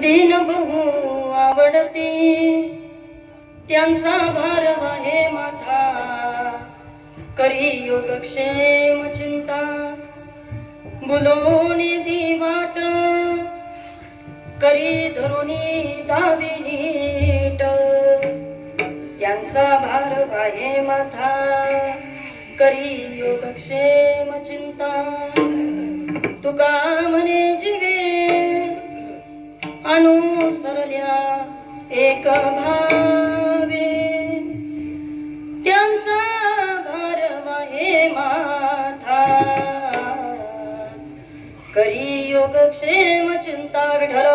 दीन बहु आवडती त्यांचा भार वाहे माथा करी योगक्षेम चिंता बुलोनी दिवाट करी धरुणी दावी नीट त्यांचा भार वाहे माथा करी योगक्षेम चिंता तुका म्हणे जीवे अनुसरल्या एक भावे त्यांचा भार वाहे माथा करी योगक्षेम चिंता विठ्ठल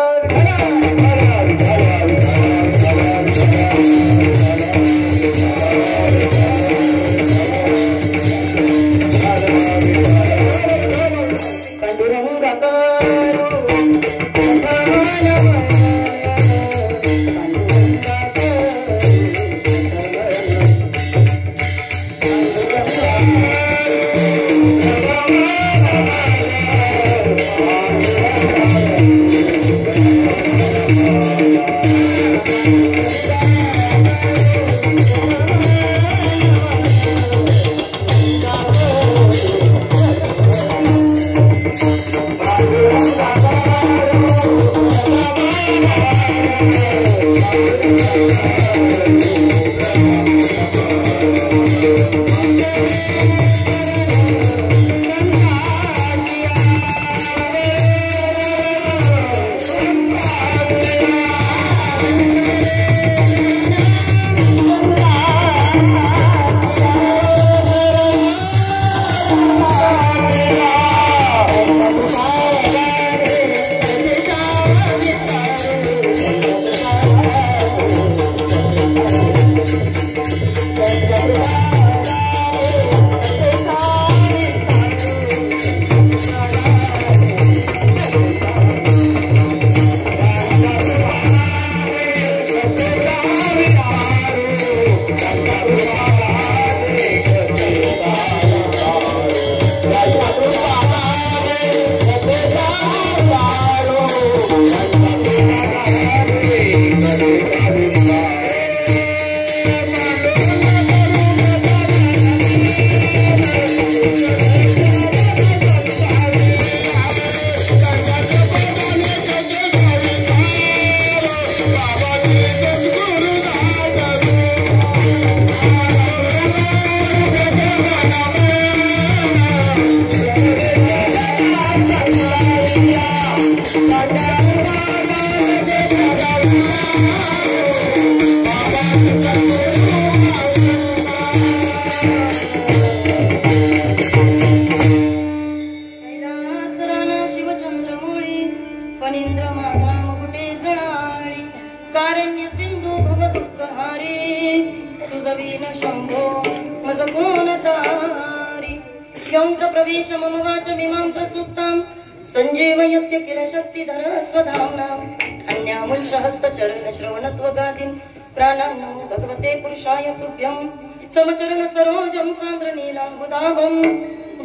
समचरण सरोजम सांद्र नीलांबुदाभम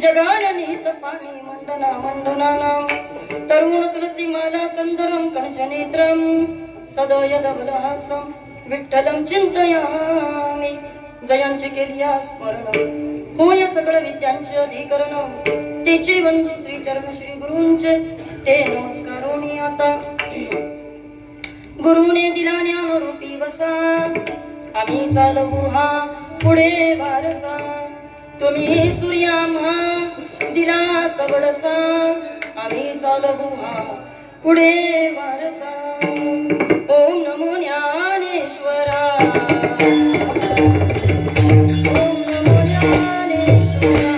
जगाननीत पाणी मंडना मंडनानाम तरुण तुलसी माला कंदरम कणजनेत्रम सदय धवलहासम विठ्ठलम चिंतयामि जयांचे केलिया स्मरण होय सगळ विद्यांचे अधिकरण तिची बंधू श्री चरण श्री गुरूंचे ते नमस्कारोनी आता गुरुने दिला ज्ञान रूपी वसा आम्ही चालवू हा पुढे वारसा तुम्ही सूर्याम्हा दिला कवडसा आम्ही चालवू हा पुढे वारसा ओम नमो ज्ञानेश्वरा ओम नमो ज्ञानेश्वरा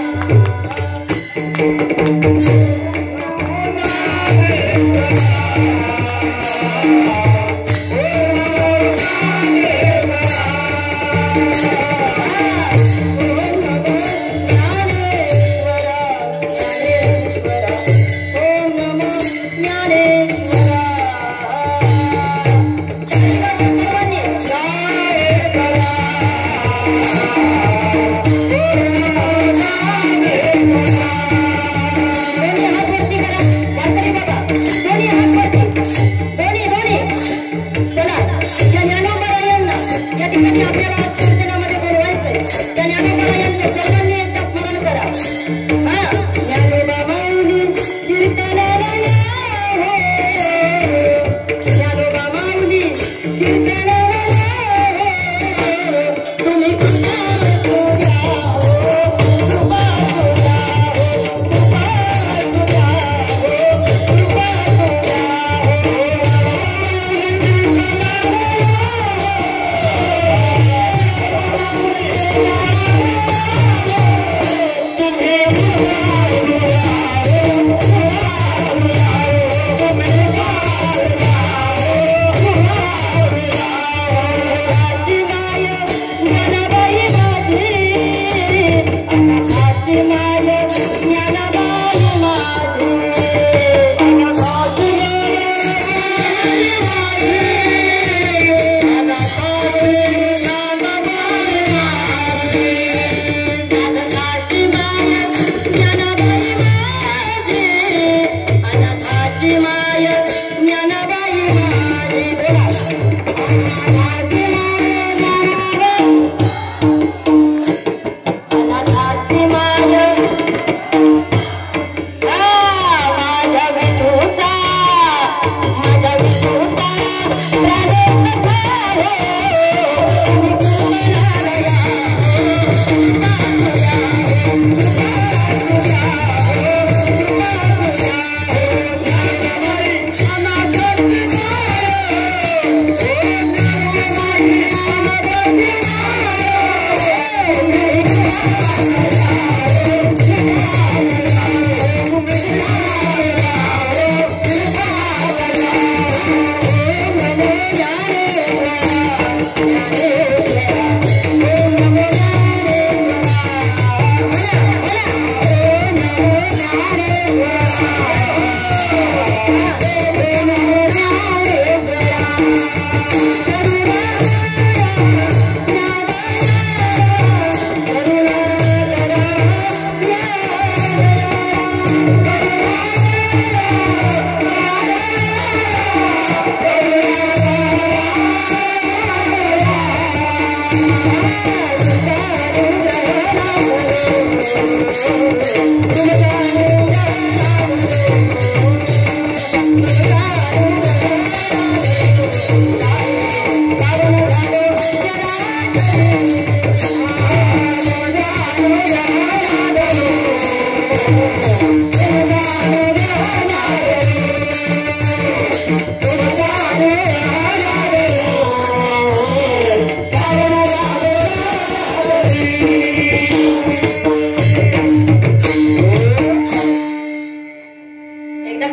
ज्ञानेश्वरा आपल्याला कीर्तनामध्ये बोलवायचंय त्या ज्ञानोबा यांचं सर्वांनी एकदा स्मरण करा. ज्ञानोबा माऊली कीर्तनाला या हो, ज्ञानोबा माऊली कीर्तनाला या हो, तुम्ही कृपा करू द्या हो, कृपा करू द्या हो, कृपा करू द्या हो, कृपा करू द्या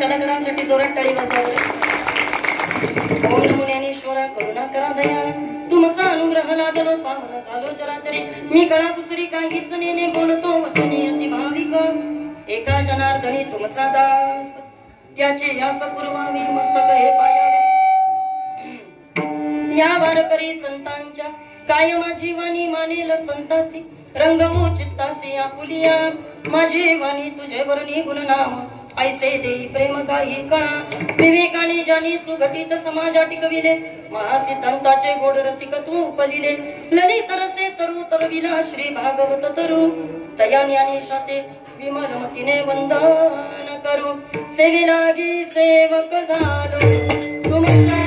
कलाकारांसाठी जोरात टाळी वाजवा. ओम नमो ज्ञानेश्वरा करुणा करा दयाळ तुमचा अनुग्रह लादलो पावन झालो चराचरी मी कळा कुसरी काहीच नेने बोलतो वचनी अति भाविक एका जनार्दनी तुमचा दास त्याची यास पुरवावी मस्तक हे पायावे या वारकरी संतांच्या कायमा जीवानी मानेल संतासी रंगवू चित्तासी आपुलिया माझी वाणी तुझे वरणी गुणनाम ऐसे देई प्रेम काही कणा विवेकाने जानी सुघटित समाजा टिकविले महासिद्धांताचे गोड रसिक तू उपलिले ललित रसे तरु तरविला श्री भागवत तरु दया ज्ञानेशाते विमलमतीने वंदन करू सेवे लागी सेवक झालो तुमच्या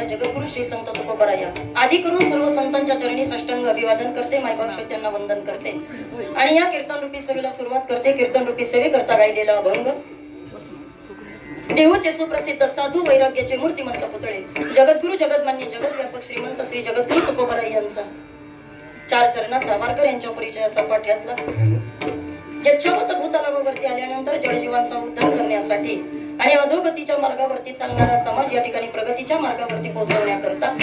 जगद्गुरु श्री संत तुकोबराया आदि करून सर्व संतांच्या चरणी साष्टांग अभिवादन करते मायकांश त्यांना वंदन करते आणि या कीर्तन रूपी सेवेला सुरुवात करते. कीर्तन रूपी सेवे करता गायलेला अभंग देहूचे सुप्रसिद्ध साधू वैराग्याचे मूर्तिमंत पुतळे जगद्गुरु जगदमान्य जगद्व्यापक श्रीमंत श्री जगद्गुरु तुकोबराय यांचा चार चरणाचा वारकर यांच्या परिचयाचा पाठ यातला यच्छावत भूतलावरती आल्यानंतर जडजीवांचा उद्धार करण्यासाठी आणि अधोगतीच्या मार्गावरती चालणारा समाज या ठिकाणी प्रगतीच्या मार्गावरती पोहोचवण्याकरता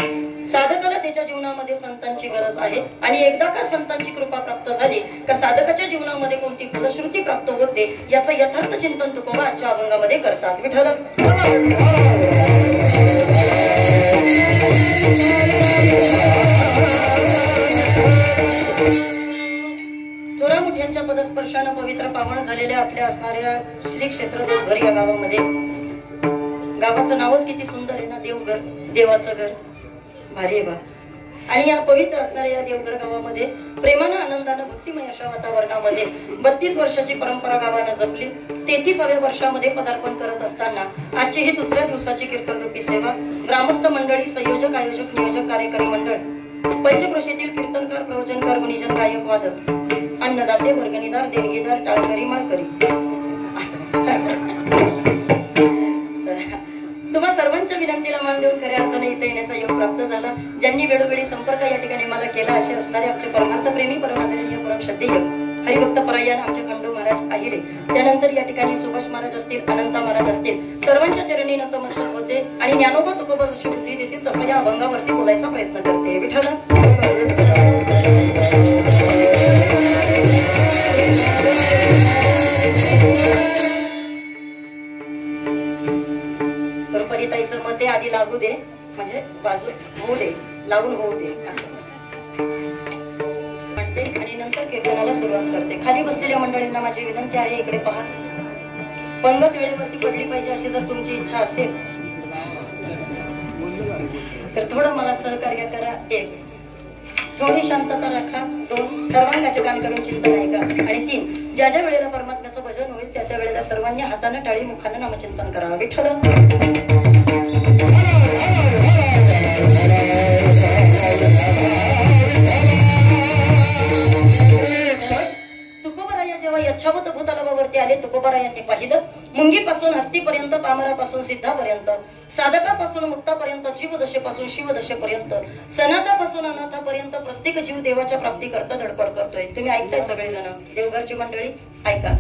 साधकाला त्याच्या जीवनामध्ये संतांची गरज आहे. आणि एकदा का संतांची कृपा प्राप्त झाली का साधकाच्या जीवनामध्ये कोणती फलश्रुती प्राप्त होते याचं यथार्थ चिंतन तुकोबा आजच्या अभंगामध्ये करतात. विठ्ठल थोरा मुठ्यांच्या पदस्पर्शानं पवित्र पावन झालेल्या आपल्या असणाऱ्या श्री क्षेत्र देवघर या गावामध्ये, गावाचं नावच किती सुंदर आहे ना, देवघर, देवाचं घर, भारी बा. आणि या पवित्र असणाऱ्या या देवघर गावामध्ये प्रेमानं आनंदानं भक्तिमय अशा वातावरणामध्ये 32 वर्षाची परंपरा गावानं जपली. 33व्या वर्षामध्ये पदार्पण करत असताना आजची ही दुसऱ्या दिवसाची कीर्तन रूपी सेवा ग्रामस्थ मंडळी, संयोजक, आयोजक, नियोजक, कार्यकारी मंडळ, पंचक्रोशीतील कीर्तनकार, प्रवचनकार, गुणीजन, गायक, वादक, अन्नदाते, वर्गणीदार, देणगीदार, टाळकरी, माळकरी, तुम्हा सर्वांच्या विनंतीला मान देऊन खऱ्या अर्थाने इथे येण्याचा योग प्राप्त झाला. ज्यांनी वेळोवेळी संपर्क या ठिकाणी मला केला असे असणारे आमचे परमार्थ प्रेमी, परमादरणीय, परम श्रद्धेय हरिभक्त परायण आमचे खंडू महाराज आहिरे, त्यानंतर या ठिकाणी सुभाष महाराज असतील, अनंता महाराज असतील, सर्वांच्या चरणी नतमस्तक होते आणि ज्ञानोबा तुकोबा जशी बुद्धी देतील तसं या अभंगावरती बोलायचा प्रयत्न करते. विठ्ठल परिताईचं मते आधी लागू दे, म्हणजे बाजू होऊ दे, लावून होऊ दे असं म्हणते आणि नंतर कीर्तनाला सुरुवात करते. खाली बसलेल्या मंडळींना माझी विनंती आहे, इकडे पहा. पंगत वेळेवरती पडली पाहिजे अशी जर तुमची इच्छा असेल तर थोडं मला सहकार्य करा. 1, थोडी शांतता राखा. 2, सर्वांगाचे काम करून चिंतन ऐका. आणि 3, ज्या ज्या वेळेला परमात्म्याचं भजन होईल त्या त्या वेळेला सर्वांनी हाताने टाळी, मुखाने नामचिंतन करावं. विठ्ठल तुकोबाराया जेव्हा यच्छावत भूतलावावरती आले, तुकोबारायांनी पाहिलं मुंगीपासून हत्तीपर्यंत, पामरापासून सिद्धापर्यंत, साधकापासून मुक्तापर्यंत, जीवदशेपासून शिवदशेपर्यंत, सनाथापासून अनाथापर्यंत प्रत्येक जीव देवाच्या प्राप्ती करता धडपड करतोय. तुम्ही ऐकताय सगळेजण, देवघरची मंडळी ऐका.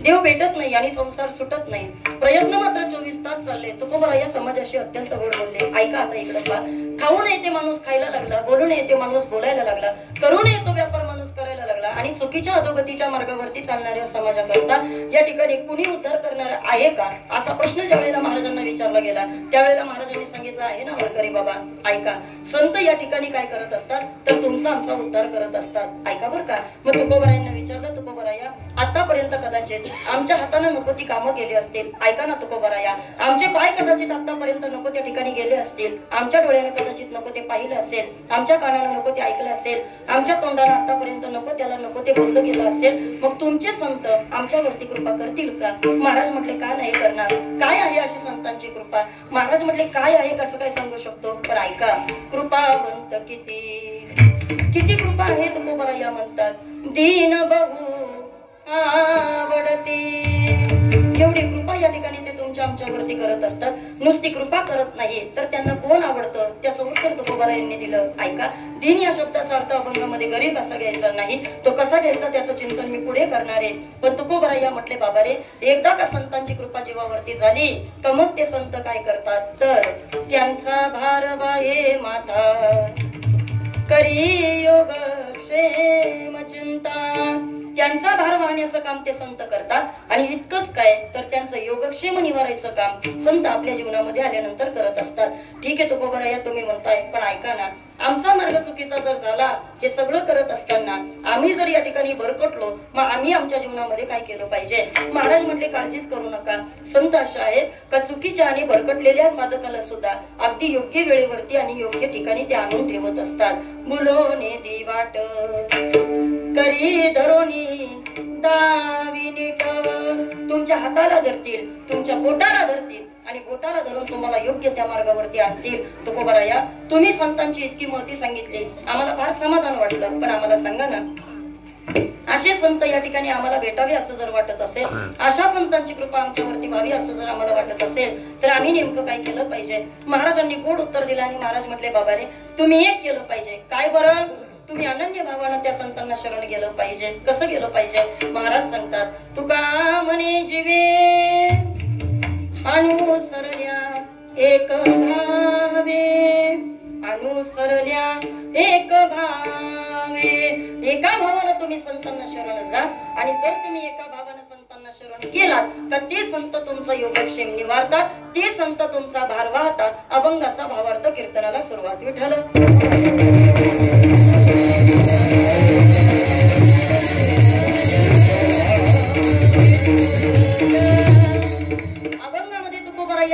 देव भेटत नाही आणि संसार सुटत नाही, प्रयत्न मात्र 24 तास चालले. तुकोबाराया समाजाशी अत्यंत गोड बोलले. ऐका आता इकडे पहा. खाऊन येते माणूस खायला लागला, बोलून येते माणूस बोलायला लागला, करून येतो व्यापार माणूस करायला लागला. आणि चुकीच्या अधोगतीच्या मार्गावरती चालणाऱ्या समाजाकरता या ठिकाणी कुणी उद्धार करणार आहे का असा प्रश्न ज्या वेळेला महाराजांना विचारला गेला त्यावेळेला महाराजांनी सांगितलं आहे ना, वरकरी बाबा ऐका, संत या ठिकाणी काय करत असतात तर तुमचा आमचा उद्धार करत असतात. ऐका बर का. मग तुकोबारायांना विचारलं, तुकोबाराया आतापर्यंत कदाचित आमच्या हाताने नको ती कामं केली असतील. ऐका ना तुकोबाराया, आमचे पाय कदाचित आतापर्यंत नको त्या ठिकाणी गेले असतील, आमच्या डोळ्याने कदाचित नको ते पाहिलं असेल, आमच्या कानाने नको ते ऐकलं असेल, आमच्या तोंडाने आतापर्यंत नको त्याला नको ते बोललं गेलं असेल, मग तुमचे संत आमच्यावरती कृपा करतील का? महाराज म्हटले का नाही करणार, काय आहे अशी संतांची कृपा? महाराज म्हटले काय आहे कसं काय सांगू शकतो, पण ऐका, कृपावंत किती किती कृपा आहे तुकोबाराया म्हणतात. दीन बहु आवडती, एवढी कृपा या ठिकाणी ते तुमच्या आमच्यावरती करत असतात. नुसती कृपा करत नाही तर त्यांना कोण आवडतं त्याचं उत्तर तुकोबारायांनी दिलं. ऐका, दीन या शब्दाचा अर्थ अभंगामध्ये गरीब असा घ्यायचा नाही, तो कसा घ्यायचा त्याचं चिंतन मी पुढे करणार आहे. पण तुकोबाराया म्हटले, बाबा रे, एकदा का संतांची कृपा जीवावरती झाली तर मग ते संत काय करतात तर त्यांचा भार वाहे माथा करी योग क्षेम चिंता. त्यांचा भार वाहण्याचं काम ते संत करतात आणि इतकंच काय तर त्यांचं योगक्षेम निवारायचं काम संत आपल्या जीवनामध्ये आल्यानंतर करत असतात. ठीक आहे तुकोबाराया तुम्ही म्हणताय, पण ऐका ना, आमचा मार्ग चुकीचा जर झाला हे सगळं करत असताना आम्ही जर या ठिकाणी भरकटलो मग आम्ही आमच्या जीवनामध्ये काय केलं पाहिजे? महाराज म्हटले काळजीच करू नका. संत अशा आहेत का चुकीच्या आणि भरकटलेल्या साधकाला सुद्धा अगदी योग्य वेळेवरती आणि योग्य ठिकाणी ते आणून ठेवत असतात. मुलोने दिवाट करी धरोनी दावी नीटव, तुमच्या हाताला धरतील, तुमच्या बोटाला धरतील आणि बोटाला धरून तुम्हाला योग्य त्या मार्गावरती आणतील. तुकोबाराया, तुम्ही संतांची इतकी महती सांगितली, आम्हाला फार समाधान वाटलं, पण आम्हाला सांगा ना, असे संत या ठिकाणी आम्हाला भेटावे असं जर वाटत असेल, अशा संतांची कृपा आमच्यावरती व्हावी असं जर आम्हाला वाटत असेल तर आम्ही नेमकं काय केलं पाहिजे? महाराजांनी गोड उत्तर दिलं आणि महाराज म्हटले, बाबा रे, तुम्ही एक केलं पाहिजे. काय बरं? तुम्ही अनन्य भावानं त्या संतांना शरण गेलं पाहिजे. कसं गेलं पाहिजे? महाराज सांगतात, तुका म्हणे जीवे अनुसरल्या एक भावे, अनुसरल्या एक भावे. एका भावानं तुम्ही संतांना शरण जा आणि जर तुम्ही एका भावानं संतांना शरण केलात तर ते संत तुमचा योगक्षेम निवारतात, ते संत तुमचा भार वाहतात. अभंगाचा भावार्थ कीर्तनाला सुरुवात. विठ्ठल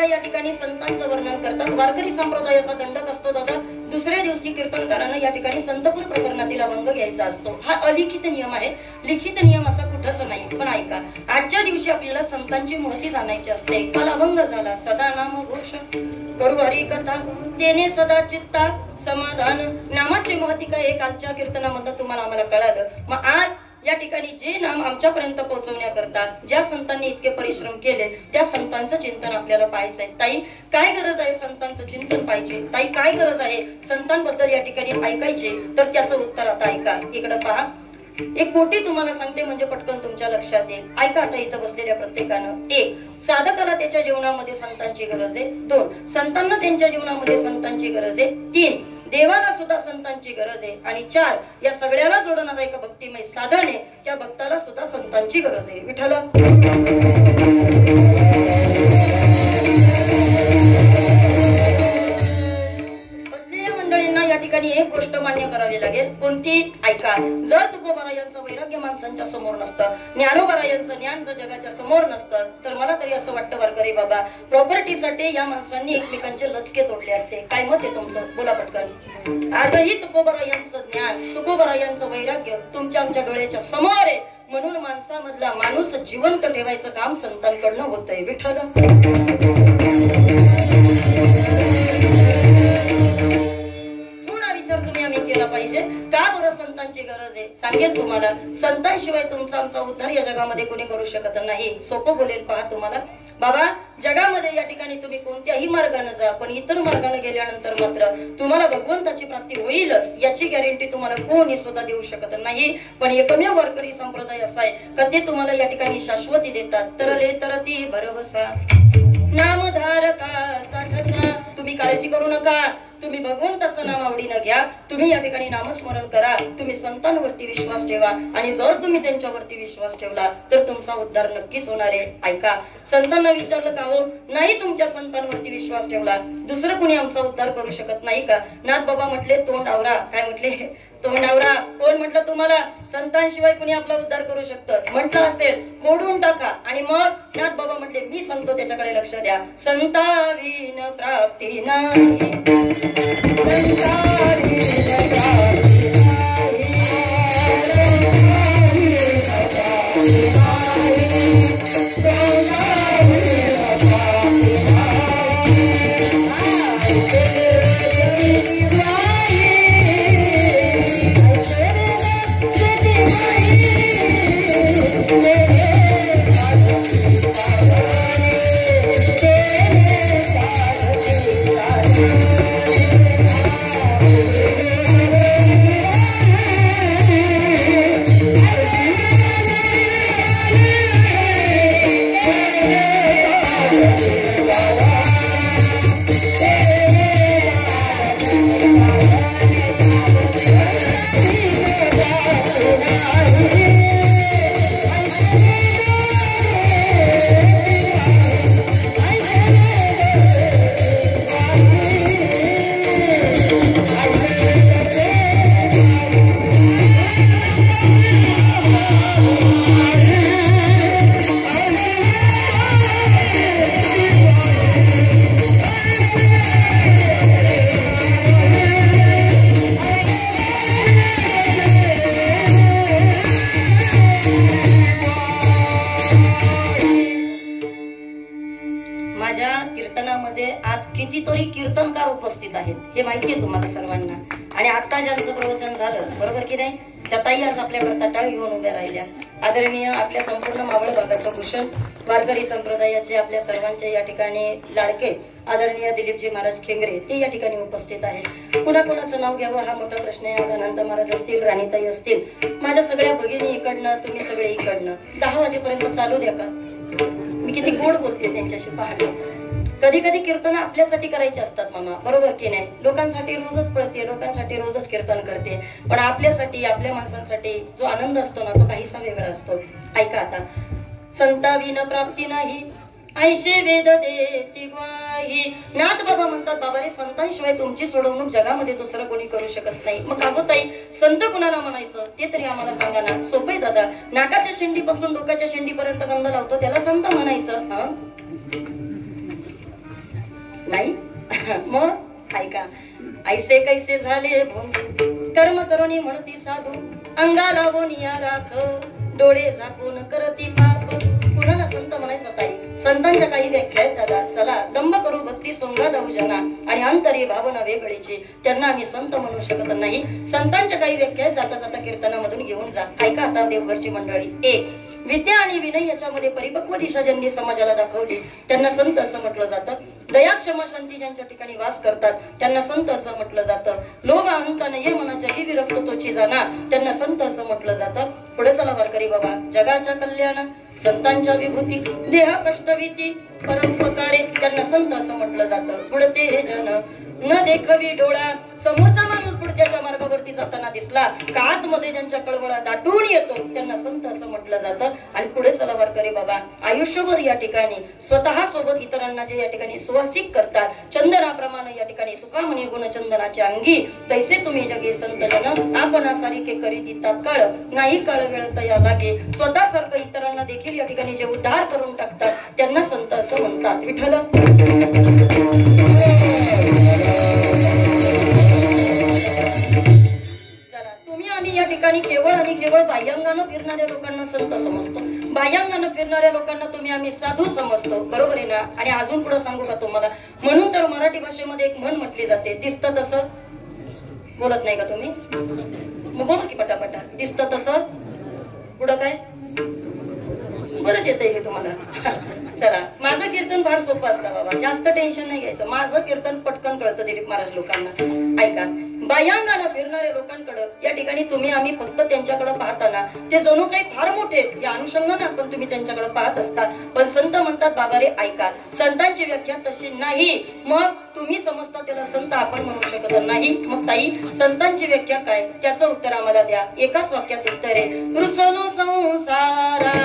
या ठिकाणी संतांचं वर्णन करतात. वारकरी संप्रदायाचा दंडक असतो दादा. दुसऱ्या दिवशी कीर्तनकारांना या ठिकाणी संतपूर प्रकरणातील अभंग घ्यायचा असतो. हा अलिखित नियम आहे, लिखित नियम असा कुठंच नाही. पण ऐका, आजच्या दिवशी आपल्याला संतांची महती जाणायची असते. काल अभंग झाला सदा नाम घोष करू हरी कथा तेने सदा चित्ता समाधान. नामाची महती काय हे कालच्या कीर्तनामध्ये तुम्हाला आम्हाला कळालं. मग आज या ठिकाणी जे नाम आमच्यापर्यंत पोहोचवण्याकरता ज्या संतांनी इतके परिश्रम केले त्या संतांचं चिंतन आपल्याला पाहायचंय. ताई काय गरज आहे संतांचं चिंतन पाहिजे? ताई काय गरज आहे संतांबद्दल या ठिकाणी ऐकायचे? तर त्याचं उत्तर आता ऐका. इकडे पहा, एक कोटी तुम्हाला सांगते म्हणजे पटकन तुमच्या लक्षात येईल. ऐका आता इथं बसलेल्या प्रत्येकानं. 1. साधकाला त्याच्या जीवनामध्ये संतांची गरज आहे. 2. संतांना त्यांच्या जीवनामध्ये संतांची गरज आहे. 3. देवाला सुद्धा संतांची गरज आहे. आणि 4. या सगळ्याला जोडणारा एक भक्तिमय साधन आहे, त्या भक्ताला सुद्धा संतांची गरज आहे. विठ्ठल मंडळींना या ठिकाणी एक गोष्ट मान्य करावी लागेल. कोणती? ऐका. जर तुकोबारायांचं वैराग्य माणसांच्या समोर नसतं, ज्ञानोबारायांचं ज्ञान जर जगाच्या समोर नसतं, तर मला तरी असं वाटतं वारकरी बाबा प्रॉपर्टीसाठी या माणसांनी एकमेकांचे लचके तोडले असते. काय मत आहे तुमचं? बोला पटकन. आजही तुकोबारायांचं ज्ञान, तुकोबारायांचं वैराग्य तुमच्या आमच्या डोळ्याच्या समोर आहे. म्हणून माणसामधला माणूस जिवंत ठेवायचं काम संतांकडनं होतंय. विठ्ठल तुम्ही आम्ही केला पाहिजे. का बरं संतांची गरज आहे? सांगेल तुम्हाला. संतांशिवाय तुमचा आमचा उद्धार या जगामध्ये कोणी करू शकत नाही. सोपं बोलेल पहा तुम्हाला. बाबा जगामध्ये या ठिकाणी तुम्ही कोणत्याही मार्गाने जा, पण इतर मार्गाने गेल्यानंतर मात्र तुम्हाला भगवंताची प्राप्ती होईलच याची गॅरंटी तुम्हाला कोणी सुद्धा देऊ शकत नाही. पण एकमेव वारकरी संप्रदाय असा आहे का ते तुम्हाला या ठिकाणी शाश्वती देतात. तरले तरती भरवसा नामधारकाचा ठसा. तुम्ही काळजी करू नका. तुम्ही भगवंताचं नाम आवडीनं घ्या. तुम्ही या ठिकाणी नामस्मरण करा. तुम्ही संतांवरती विश्वास ठेवा आणि जर तुम्ही त्यांच्यावरती विश्वास ठेवला तर तुमचा उद्धार नक्कीच होणार आहे. ऐका, संतांना विचारलं का हो नाही तुमच्या संतांवरती विश्वास ठेवला दुसरं कुणी आमचा उद्धार करू शकत नाही का? नाथ बाबा म्हटले तोंड आवरा. काय म्हटले? तोंड आवरा. कोण म्हटलं तुम्हाला संतांशिवाय कुणी आपला उद्धार करू शकतं? म्हटलं असेल फोडून टाका. आणि मग नाथ बाबा म्हटले मी सांगतो त्याच्याकडे लक्ष द्या. संताविन प्राप्ती नाही, संताविन प्राप्ती कितीतरी कीर्तनकार उपस्थित आहेत हे माहितीये तुम्हाला सर्वांना. आणि आता ज्यांचं प्रवचन झालं बरोबर की नाही त्या ताई आज आपल्याकरता टाळ घेऊन उभ्या राहिल्या. आदरणीय आपल्या संपूर्ण मावळ भागाचं भूषण वारकरी संप्रदायाचे आपल्या सर्वांचे या ठिकाणी लाडके आदरणीय दिलीपजी महाराज खेंगरे ते या ठिकाणी उपस्थित आहेत. कुणाकुणाचं नाव घ्यावं हा मोठा प्रश्न आहे. आज अनंत महाराज असतील, राणीताई असतील, माझ्या सगळ्या भगिनी इकडनं, तुम्ही सगळे इकडनं. 10 वाजेपर्यंत चालू द्या का? मी किती गोड बोलते त्यांच्याशी पाहणे. कधी कधी कीर्तन आपल्यासाठी करायचे असतात मामा, बरोबर की नाही? लोकांसाठी रोजच पळते, लोकांसाठी रोजच कीर्तन करते, पण आपल्यासाठी, आपल्या माणसांसाठी जो आनंद असतो ना तो काहीसा वेगळा असतो. ऐका आता. संताविन प्राप्ती नाही ऐशे वेद देती ग्वाही. नाथ बाबा म्हणतात, बाबा रे, संतांशिवाय तुमची सोडवणूक जगामध्ये दुसरं कोणी करू शकत नाही. मग काबोताई संत कुणाला म्हणायचं ते तरी आम्हाला सांगा ना. सोपे दादा, नाकाच्या शेंडीपासून डोक्याच्या शेंडीपर्यंत गंध लावतो त्याला संत म्हणायचं? नाही. मग ऐका. ऐसे कैसे झाले भोंदू, कर्म करुणी म्हणती साधू, अंगाला वोनिया राख, डोळे झाकून करती पाप. कुणाला संत म्हणायचं ताई? संतांच्या काही व्याख्या आहेत दादा. चला, दंभ करू भक्ती सोंगा दाऊ जना आणि अंतरी भावना वेगळीची, त्यांना आम्ही संत म्हणू शकत नाही. संतांच्या काही व्याख्या आहेत, जाता जाता कीर्तनामधून घेऊन जा. ऐका आता देवघरची मंडळी. एक, विद्या आणि विनय याच्यामध्ये परिपक्व दिशा ज्यांनी समाजाला दाखवली त्यांना संत असं म्हटलं जातं. दया क्षमा शांती ज्यांच्या ठिकाणी वास करतात त्यांना संत असं म्हटलं जातं. लोभ अहंता नये मनाच्या विरक्त तोची जाना त्यांना संत असं म्हटलं जातं. पुढे चला वारकरी बाबा. जगाच्या कल्याण संतांच्या विभूती, देह कष्टविती परोपकारे त्यांना संत असं म्हटलं जातं. पुढते हे जन न देखवी डोळा, समोरचा माणूस पुढच्याच्या मार्गावरती जाताना दिसला का आतमध्ये ज्यांच्या कळवळा दाटून येतो त्यांना संत असं म्हटलं जातं. आणि पुढे चला वारकरी बाबा. आयुष्यभर या ठिकाणी स्वतः सोबत इतरांना जे या ठिकाणी सुवासिक करतात, चंदनाप्रमाणे या ठिकाणी तुका म्हणे गुण चंदनाच्या अंगी, तैसे तुम्ही जगे संत जन, आपणा सारिके करीती तात्काळ, नाही काळ वेळ तया लागे. स्वतः सारखं इतरांना देखील या ठिकाणी जे उद्धार करून टाकतात त्यांना संत असं म्हणतात. विठ्ठल. आम्ही या ठिकाणी केवळ आणि केवळ बाह्यांगानं फिरणाऱ्या लोकांना संत समजतो. बाह्यांगानं फिरणाऱ्या लोकांना तुम्ही आम्ही साधू समजतो, बरोबर आहे ना? आणि अजून पुढे सांगू का तुम्हाला? म्हणून तर मराठी भाषेमध्ये एक म्हण म्हटली जाते, दिसतं तसं. बोलत नाही का तुम्ही? मग बोला की पटापटा. दिसतं तसं. पुढं काय? बरंच येतंय हे तुम्हाला. चला, माझं कीर्तन फार सोपं असतं बाबा, जास्त टेन्शन नाही घ्यायचं. माझं कीर्तन पटकन कळतं दिलीप महाराज लोकांना. ऐका. बाह्यांगानं फिरणाऱ्या लोकांकडे या ठिकाणी तुम्ही आम्ही फक्त त्यांच्याकडे पाहताना ते जणू काही फार मोठे या अनुषंगाने आपण तुम्ही त्यांच्याकडे पाहत असता. पण संत म्हणतात बाबा रे ऐका, संतांची व्याख्या तशी नाही. मग तुम्ही समजता त्याला संत आपण म्हणू शकत नाही. मग ताई, संतांची व्याख्या काय त्याचं उत्तर आम्हाला द्या. एकाच वाक्यात उत्तर आहे, रुसलो संसारा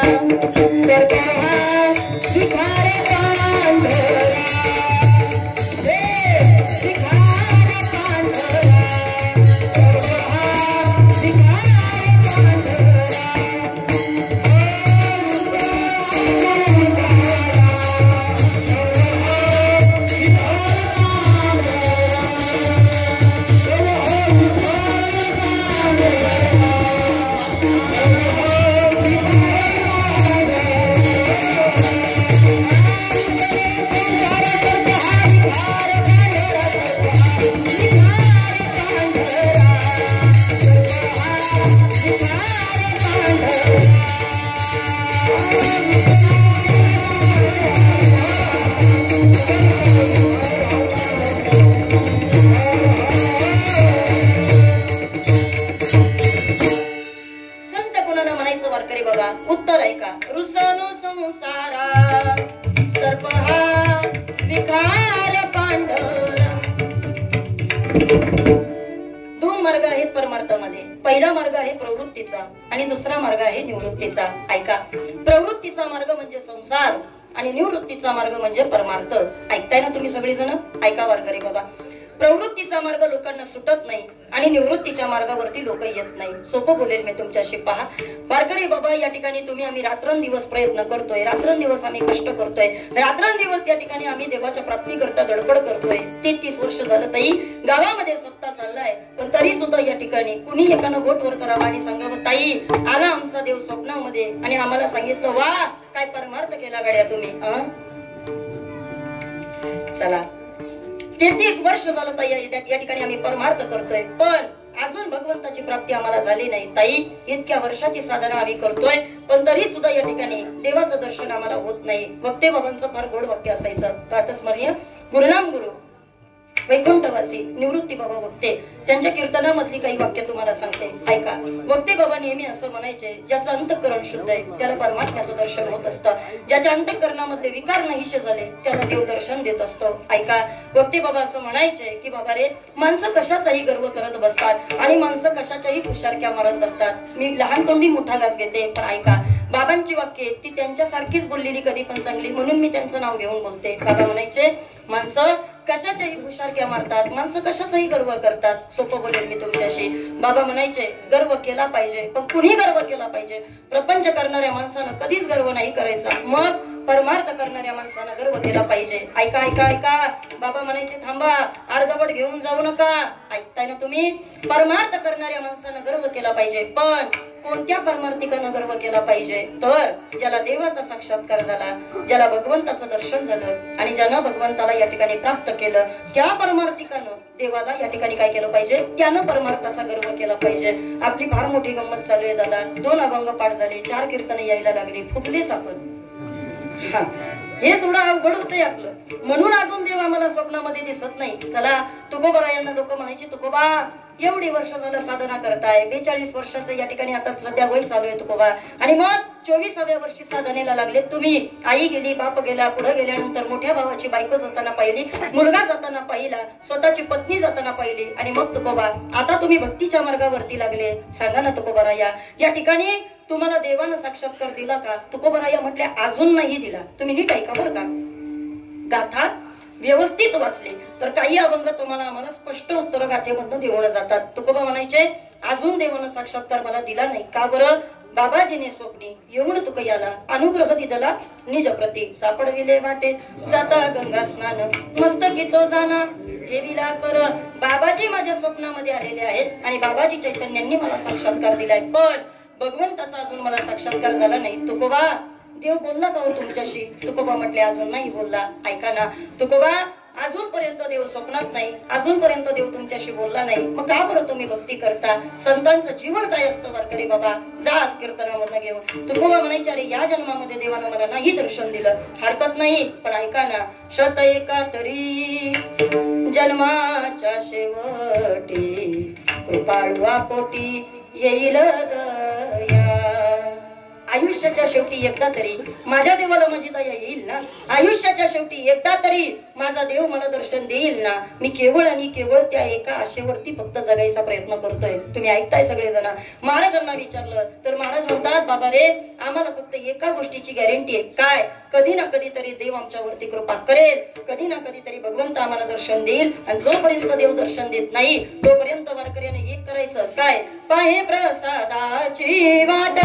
उत्तर ऐका. रुसलो संसारा सर्प हा विकार पांढरा. दोन मार्ग आहेत परमार्थामध्ये. पहिला मार्ग आहे प्रवृत्तीचा आणि दुसरा मार्ग आहे निवृत्तीचा. ऐका. प्रवृत्तीचा मार्ग म्हणजे संसार आणि निवृत्तीचा मार्ग म्हणजे परमार्थ. ऐकताय ना तुम्ही सगळेजण? ऐका वारकरी बाबा. प्रवृत्तीचा मार्ग लोकांना सुटत नाही आणि निवृत्तीच्या मार्गावरती लोक येत नाही. सोपं बोलेल मी तुमच्याशी. पहा वारकरी बाबा, या ठिकाणी तुम्ही आम्ही रात्रंदिवस प्रयत्न करतोय, रात्रंदिवस आम्ही कष्ट करतोय, रात्रंदिवस या ठिकाणी आम्ही देवाच्या प्राप्ती करता धडपड करतोय. 33 वर्ष झालं ताई गावामध्ये सप्ताह चाललाय, पण तरी सुद्धा या ठिकाणी कुणी एकानं बोट वर करावं आणि सांगावं, ताई आला आमचा देव स्वप्नामध्ये आणि आम्हाला सांगितलं, वा काय परमार्थ केला गाड्या तुम्ही. चला, 33 वर्ष झालं ताई या ठिकाणी आम्ही परमार्थ करतोय, पण अजून भगवंताची प्राप्ती आम्हाला झाली नाही. ताई इतक्या वर्षाची साधना आम्ही करतोय, पण तरी सुद्धा या ठिकाणी देवाचं दर्शन आम्हाला होत नाही. वक्ते बाबांचं फार गोड वाक्य असायचं, प्रातस्मरणीय गुरुनाम गुरु वैकुंठवासी निवृत्ती बाबा वक्ते त्यांच्या कीर्तनामधली काही वाक्य तुम्हाला सांगते, ऐका. वक्ते बाबा नेहमी असं म्हणायचे, ज्याचं अंतःकरण शुद्ध आहे त्याला परमात्म्याचं दर्शन होत असतं, ज्याच्या अंतःकरणामधले विकार नाहीसे झाले त्याला देव दर्शन देत असतो. ऐका, वक्ते बाबा असं म्हणायचे की बाबा रे, माणसं कशाचाही गर्व करत बसतात आणि माणसं कशाच्याही खुशारक्या मारत बसतात. मी लहान तोंडी मोठा घास घेते, पण ऐका, बाबांची वाक्य ती त्यांच्यासारखीच बोललेली कधी पण चांगली, म्हणून मी त्यांचं नाव घेऊन बोलते. बाबा म्हणायचे, माणसं कशाच्याही खुशारक्या मारतात, माणसं कशाचाही गर्व करतात. सोपं बोलेल मी तुमच्याशी. बाबा म्हणायचे, गर्व केला पाहिजे, पण कुणी गर्व केला पाहिजे? प्रपंच करणाऱ्या माणसानं कधीच गर्व नाही करायचा, मग परमार्थ करणाऱ्या माणसानं गर्व केला पाहिजे. ऐका ऐका ऐका, बाबा म्हणायचे, थांबा, अर्धवट घेऊन जाऊ नका. ऐकताय ना तुम्ही? परमार्थ करणाऱ्या माणसानं गर्व केला पाहिजे, पण कोणत्या परमार्थिकानं गर्व केला पाहिजे? तर ज्याला देवाचा साक्षात्कार झाला, ज्याला भगवंताचं दर्शन झालं आणि ज्यानं भगवंताला या ठिकाणी प्राप्त केलं, त्या परमार्थिकानं देवाला या ठिकाणी काय केलं पाहिजे? त्यानं परमार्थाचा गर्व केला पाहिजे. आपली फार मोठी गंमत चालू आहे दादा. 2 अभंग पाठ झाले, 4 कीर्तन यायला लागली, फुगलेच आपण. हे थोडं अवघड होतंय आपलं, म्हणून अजून देव आम्हाला स्वप्नामध्ये दिसत नाही. चला, तुकोबरायांना लोक म्हणायचे, तुकोबा एवढी वर्ष झालं साधना करताय, 42 वर्षाचं या ठिकाणी आता सध्या वय चालू आहे तुकोबा, आणि मग 24व्या वर्षी साधनेला लागले तुम्ही. आई गेली, बाप गेला, पुढे गेल्यानंतर मोठ्या भावाची बायको जाताना पाहिली, मुलगा जाताना पाहिला, स्वतःची पत्नी जाताना पाहिली, आणि मग तुकोबा आता तुम्ही भक्तीच्या मार्गावरती लागले. सांगा ना तुकोबराया, या ठिकाणी तुम्हाला देवानं साक्षात्कार दिला का? तुकोबराया म्हटल्या, अजून नाही दिला. तुम्ही नीट ऐका बरं का, गाथा व्यवस्थित वाचले तर काही अभंग तुम्हाला आम्हाला स्पष्ट उत्तर गाथेमधून देऊन जातात. तुकोबा म्हणायचे, अजून देवानं साक्षात्कार मला दिला नाही. का बरं? बाबाजीने स्वप्नी येऊन तुक याला अनुग्रह दिदला निज प्रती, सापडविले वाटे जाता गंगा स्नान, मस्तकी तो जाना ठेविला कर. बाबाजी माझ्या स्वप्नामध्ये आलेले आहेत आणि बाबाजी चैतन्यांनी मला साक्षात्कार दिलाय, पण भगवंताचा अजून मला साक्षात्कार झाला नाही. तुकोबा, देव बोलला का हो तुमच्याशी? तुकोबा म्हटले, अजून नाही बोलला. ऐका ना तुकोबा, अजूनपर्यंत देव स्वप्नात नाही, अजूनपर्यंत देव तुमच्याशी बोलला नाही, मग का बरं तुम्ही भक्ती करता? संतांचं जीवन काय असतं वारकरी बाबा? जा आज कीर्तनामधनं घेऊन. तुकोबा म्हणायचे, अरे या जन्मामध्ये देवानं मला नाही दर्शन दिलं, हरकत नाही, पण ऐका ना, शत एकातरी जन्माच्या शेवटी कृपाळुआ पोटी येईल दया. आयुष्याच्या शेवटी एकदा तरी माझ्या देवाला माझी दया येईल ना, आयुष्याच्या शेवटी एकदा तरी माझा देव मला दर्शन देईल ना. मी केवळ आणि केवळ त्या एका आशेवरती फक्त जगायचा प्रयत्न करतोय. तुम्ही ऐकताय सगळेजण. महाराजांना विचारलं तर महाराज म्हणतात, बाबा रे, आम्हाला फक्त एका गोष्टीची गॅरंटी आहे. काय? कधी ना कधीतरी देव आमच्यावरती कृपा करेल, कधी ना कधीतरी भगवंत आम्हाला दर्शन देईल, आणि जोपर्यंत देव दर्शन देत नाही तोपर्यंत वारकऱ्याने एक करायचं, काय? पाहे प्रसादाची वाट,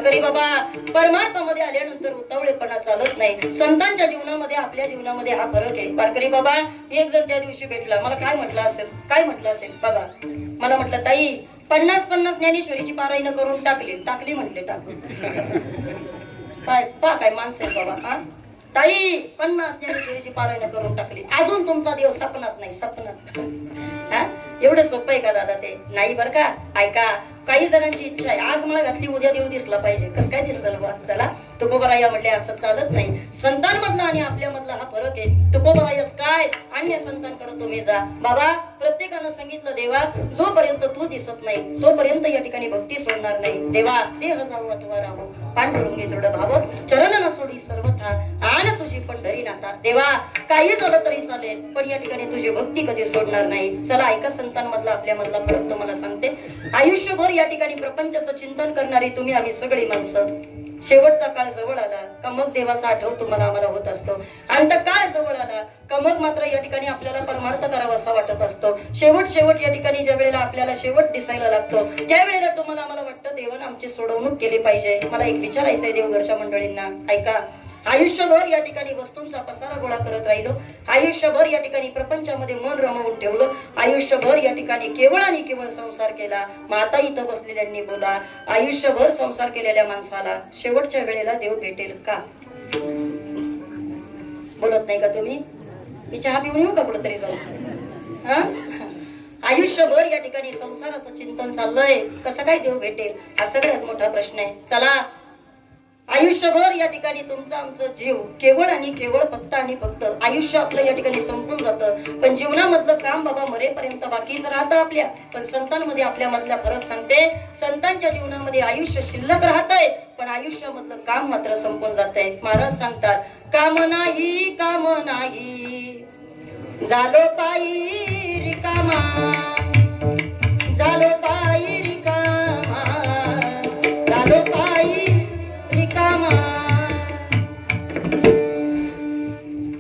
वारकरी बाबा, परमार्थामध्ये आल्यानंतर उतावळेपणा चालत नाही. संतांच्या जीवनामध्ये आपल्या जीवनामध्ये हा फरक आहे. वारकरी बाबा, एक जण त्या दिवशी भेटला, मला काय म्हटलं असेल बाबा, मला म्हटलं ताई 50 ज्ञानेश्वरीची पारायण करून टाकली म्हटले काय माणसं आहे बाबा. हा ताई 50 ज्ञानेश्वरीची पारायण करून टाकली, अजून तुमचा देव सपनात नाही. हा एवढं सोपं आहे का दादा? ते नाही बरं का. ऐका, काही जणांची इच्छा आहे, आज मला घातली उद्या देव दिसला पाहिजे. कसं काय दिसलं बा? चला तुकोबराया म्हटले असं चालत नाही. संतांमधला आणि आपल्यामधला हा फरक आहे. तुकोबरायच काय, अन्य संतांकडे तुम्ही जा. बाबा, प्रत्येकानं सांगितलं देवा, जोपर्यंत तू दिसत नाही तोपर्यंत या ठिकाणी भक्ती सोडणार नाही. देवा देह जाऊ अथवा राहू, पांडुरंग घे दृढ भाव, चरण न सोडी सर्वथा, आण तुझी पंढरी नाथा. देवा काही झालं तरी चालेल, पण या ठिकाणी तुझी भक्ती कधी सोडणार नाही. चला ऐका, संतांमधला आपल्यामधला फरक तुम्हाला सांगते. आयुष्यभर या ठिकाणी प्रपंचाचं चिंतन करणारी तुम्ही आम्ही सगळी माणसं, शेवटचा काळ जवळ आला का मग देवाचा आठव तुम्हाला आम्हाला होत असतो. अंतकाळ जवळ आला का मग मात्र या ठिकाणी आपल्याला परमार्थ करावा असा वाटत असतो. शेवट या ठिकाणी ज्या वेळेला आपल्याला शेवट दिसायला लागतो त्यावेळेला तुम्हाला आम्हाला वाटतं देवानं आमची सोडवणूक केली पाहिजे. मला एक विचारायचंय देवघरच्या मंडळींना, ऐका. आयुष्यभर या ठिकाणी वस्तूंचा पसारा गोळा करत राहिलो, आयुष्यभर या ठिकाणी प्रपंचामध्ये मन रमवून ठेवलं, आयुष्यभर या ठिकाणी केवळ आणि केवळ संसार केला. माता इथं बसलेल्यांनी बोला, आयुष्यभर संसार केलेल्या माणसाला शेवटच्या वेळेला देव भेटेल का? बोलत नाही का तुम्ही? मी चहा पिऊन येऊ का कुठेतरी जाऊन? आयुष्यभर या ठिकाणी संसाराचं चिंतन चाललंय, कसं काय देव भेटेल? हा सगळ्यात मोठा प्रश्न आहे. चला, आयुष्यभर या ठिकाणी तुमचं आमचं जीव केवळ आणि केवळ फक्त आणि फक्त आयुष्य आपलं या ठिकाणी संपून जातं, पण जीवनामधलं काम बाबा मरेपर्यंत बाकीच राहतं आपल्या. पण संतांमध्ये आपल्या मधला फरक सांगते. संतांच्या जीवनामध्ये आयुष्य शिल्लक राहतंय, पण आयुष्यामधलं काम मात्र संपून जातंय. महाराज सांगतात, काम नाही झालो पायी रिकामा, झालो पायी रिकामा, झालो पायी रिकामा.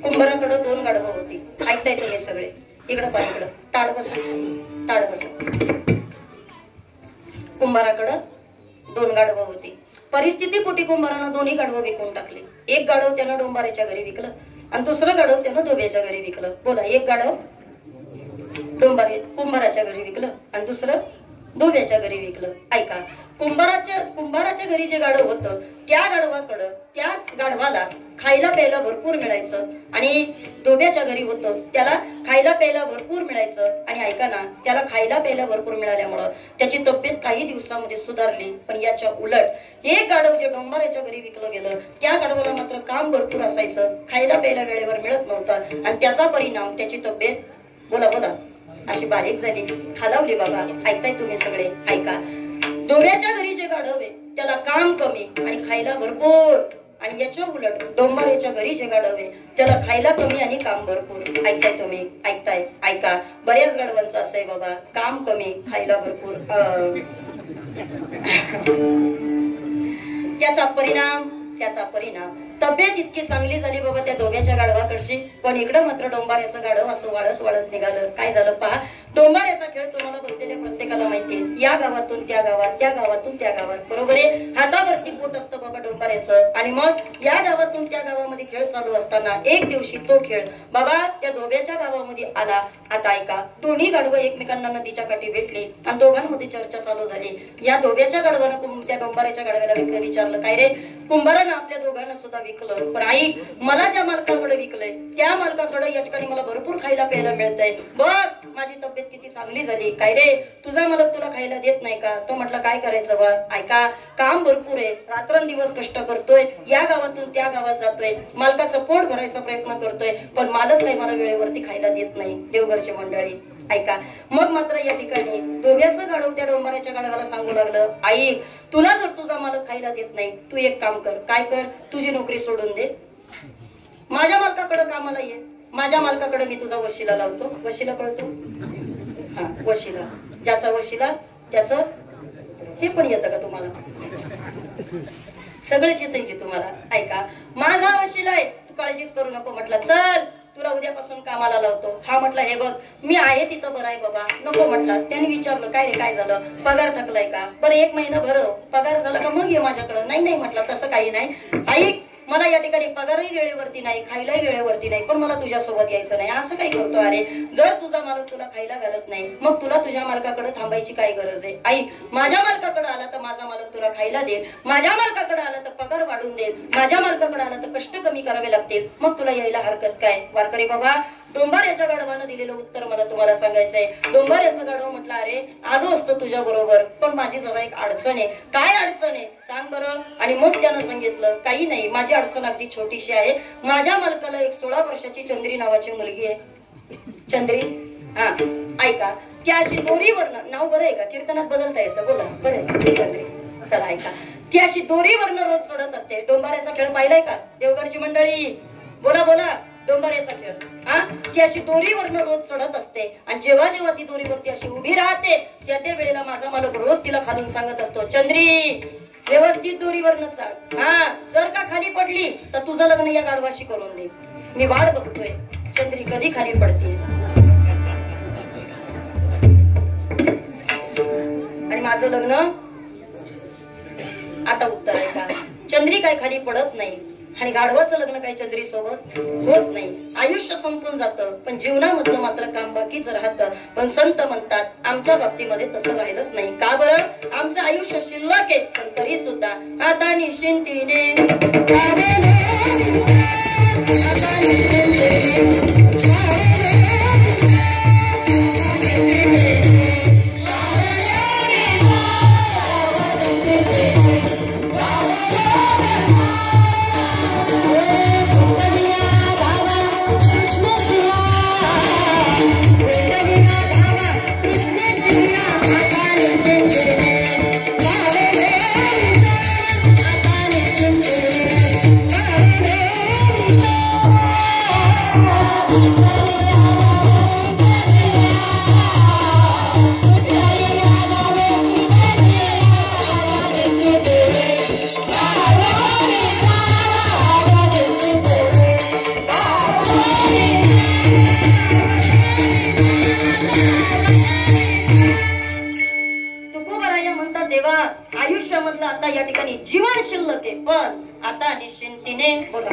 कुंभाराकडे 2 गाढवं होती. ऐकताय तुम्ही सगळे? इकडं पा, इकडं ताड बस. कुंभाराकडे 2 गाढवं होती. परिस्थिती पोटी कुंभारानं दोन्ही गाढवं विकून टाकली. एक गाढव त्यानं डोंबाऱ्याच्या घरी विकलं आणि दुसरं गाढव त्यानं धोब्याच्या घरी विकलं. बोला, एक गाढव कुंभाराच्या घरी विकलं आणि दुसरं धोब्याच्या घरी विकलं. ऐका, कुंभाराच्या घरी जे गाढव होतं त्या गाढवाला खायला प्यायला भरपूर मिळायचं आणि धोब्याच्या घरी होतं त्याला खायला प्यायला भरपूर मिळायचं. आणि ऐका ना, त्याला खायला प्यायला भरपूर मिळाल्यामुळं त्याची तब्येत काही दिवसामध्ये सुधारली. पण याच्या उलट एक गाढव जे डोंबाऱ्याच्या घरी विकलं गेलं त्या गाढवाला मात्र काम भरपूर असायचं, खायला प्यायला वेळेवर मिळत नव्हतं आणि त्याचा परिणाम त्याची तब्येत बोला अशी बारीक झाली, खालावली. बाबा ऐकताय तुम्ही सगळे? ऐका, धोब्याच्या घरी जे गाढव आहे त्याला काम कमी आणि खायला भरपूर, आणि याच्या उलट डोंबाऱ्याच्या घरी जे गाढव आहे त्याला खायला कमी आणि काम भरपूर. ऐकताय तुम्ही? ऐका, बऱ्याच गाढवांचं असं आहे बाबा, काम कमी खायला भरपूर. त्याचा परिणाम तब्येत इतकी चांगली झाली बाबा त्या धोब्याच्या गाढवाकडची, पण इकडं मात्र डोंबाऱ्याचं गाढव असं वाळत निघालं. काय झालं पहा, डोंबाऱ्याचा खेळ तुम्हाला बसलेल्या प्रत्येकाला माहितीये. या गावातून त्या गावात, त्या गावातून त्या गावात, बरोबर आहे? हातावरती पोट असतं बाबा डोंबाऱ्याचं. आणि मग या गावातून त्या गावामध्ये खेळ चालू असताना एक दिवशी तो खेळ बाबा त्या धोब्याच्या गावामध्ये आला. आता ऐका, दोन्ही गाढवं एकमेकांना नदीच्या काठी भेटली आणि दोघांमध्ये चर्चा चालू झाली. या धोब्याच्या गाढवानं त्या डोंबाऱ्याच्या गाढव्याला विचारलं, काय रे, कुंभारानं आपल्या दोघांना सुद्धा विकलं, पण आई मला ज्या मालकाकडे विकलंय त्या मालकाकडे या ठिकाणी मला भरपूर खायला प्यायला मिळतंय, बघ माझी तब्येत किती चांगली झाली. काय रे, तुझा मालक तुला खायला देत नाही का? तो म्हटलं काय करायचं बा, ऐका, काम भरपूर आहे, रात्रंदिवस कष्ट करतोय, या गावातून त्या गावात जातोय, मालकाचं पोट भरायचा प्रयत्न करतोय, पण मालक काही मला वेळेवरती खायला देत नाही. देवघरची मंडळी ऐका, मग मात्र या ठिकाणी धोब्याचं गाढव त्या डोंबाऱ्याच्या गाढवाला सांगू लागलं, आई तुला जर तुझा मालक खायला देत नाही, तू एक काम कर, काय कर, तुझी नोकरी सोडून दे, माझ्या मालकाकडे कामाला ये, माझ्या मालकाकडे मी तुझा वशिला लावतो. वशिला कळतो? हा, वशिला, ज्याचा वशिला त्याचं हे पण येतं का तुम्हाला? सगळेच येतं की तुम्हाला? ऐका, माझा वशिला आहे, तू काळजीच करू नको. म्हटलं चल तुला उद्यापासून कामाला लावतो. हा म्हटला हे बघ मी आहे तिथं बरं आहे बाबा. नको म्हटला. त्याने विचारलं काय रे काय झालं, पगार थकलाय का, बरं 1 महिना भरव, पगार झाला का मग ये माझ्याकडं. नाही नाही म्हटलं तसं काही नाही. ऐक मला या ठिकाणी पगारही वेळेवरती नाही, खायलाही वेळेवरती नाही, पण मला तुझ्यासोबत यायचं नाही. असं काय करतो अरे, जर तुझा मालक तुला खायला घालत नाही मग तुला तुझ्या मालकाकडे थांबायची काय गरज आहे. आई माझ्या मालकाकडे आला तर माझा मालक तुला खायला देईल, माझ्या मालकाकडे आला तर पगार वाढून देईल, माझ्या मालकाकडे आला तर कष्ट कमी करावे लागतील, मग तुला यायला हरकत काय. वारकरी बाबा डोंबाऱ्याच्या गाढवानं दिलेलं उत्तर मला तुम्हाला सांगायचंय. डोंबाऱ्याचं गाढव म्हटलं अरे आलो असतो तुझ्या बरोबर, पण माझी जरा एक अडचण आहे. काय अडचण आहे सांग बरं. आणि मग त्यानं सांगितलं काही नाही, माझी अडचण अगदी छोटीशी आहे. माझ्या मालकाला एक 16 वर्षाची चंद्री नावाची मुलगी आहे. चंद्री हा ऐका की अशी दोरीवरनं, नाव बरं आहे का, कीर्तनात बदलता येतं बोला बरं चंद्री. चला ऐका ती अशी दोरीवरनं रोज चढत असते. डोंबाऱ्याचा खेळ पाहिलाय का देवघरची मंडळी, बोला बोला. डोंबाऱ्याचा खेळ हा की अशी दोरीवरनं रोज चढत असते आणि जेव्हा जेव्हा ती दोरीवरती अशी उभी राहते त्या त्या वेळेला माझा मालक रोज तिला खालून सांगत असतो चंद्री व्यवस्थित दोरीवरनं चढ, हा जर का खाली पडली तर तुझं लग्न या गाढवाशी करून दे. मी वाट बघतोय चंद्री कधी खाली पडते. आणि माझं लग्न आता उत्तर आहे का, चंद्री काय खाली पडत नाही आणि गाढवाचं लग्न काही चंद्री सोबत होत नाही. आयुष्य संपून जातं पण जीवनामधलं मात्र काम बाकीच राहतं. पण संत म्हणतात आमच्या बाबतीमध्ये तसं राहिलंच नाही. का बरं, आमचं आयुष्य शिल्लक आहे पण तरी सुद्धा आता निश्चिंतीने आयुष्यामधलं आता या ठिकाणी जीवन शिल्लक आहे पण आता निश्चिंतीने बोला.